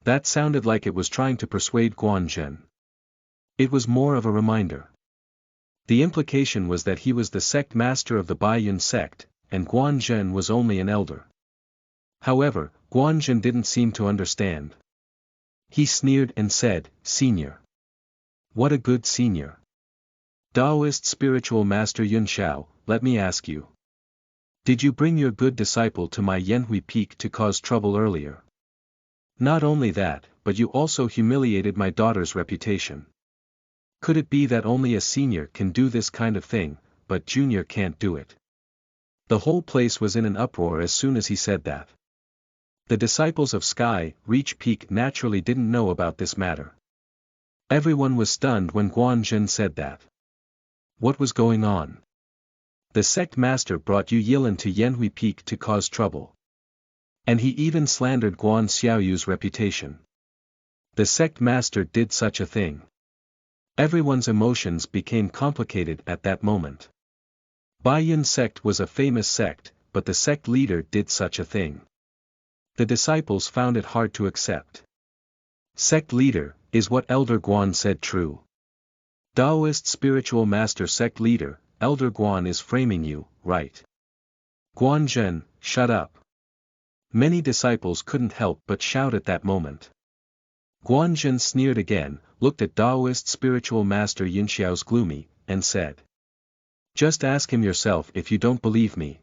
That sounded like it was trying to persuade Guanzhen. It was more of a reminder. The implication was that he was the sect master of the Baiyun sect, and Guanzhen was only an elder. However, Guanzhen didn't seem to understand. He sneered and said, Senior. What a good senior. Taoist spiritual master Yun Shao, let me ask you. Did you bring your good disciple to my Yanhui Peak to cause trouble earlier? Not only that, but you also humiliated my daughter's reputation. Could it be that only a senior can do this kind of thing, but junior can't do it? The whole place was in an uproar as soon as he said that. The disciples of Sky, Reach Peak naturally didn't know about this matter. Everyone was stunned when Guanzhen said that. What was going on? The sect master brought Yu Yilin to Yanhui Peak to cause trouble. And he even slandered Guan Xiaoyu's reputation. The sect master did such a thing. Everyone's emotions became complicated at that moment. Baiyun sect was a famous sect, but the sect leader did such a thing. The disciples found it hard to accept. Sect leader, is what Elder Guan said true? Taoist spiritual master sect leader, Elder Guan is framing you, right? Guanzhen, shut up. Many disciples couldn't help but shout at that moment. Guanzhen sneered again, looked at Taoist spiritual master Yun Xiao's gloomy, and said. Just ask him yourself if you don't believe me.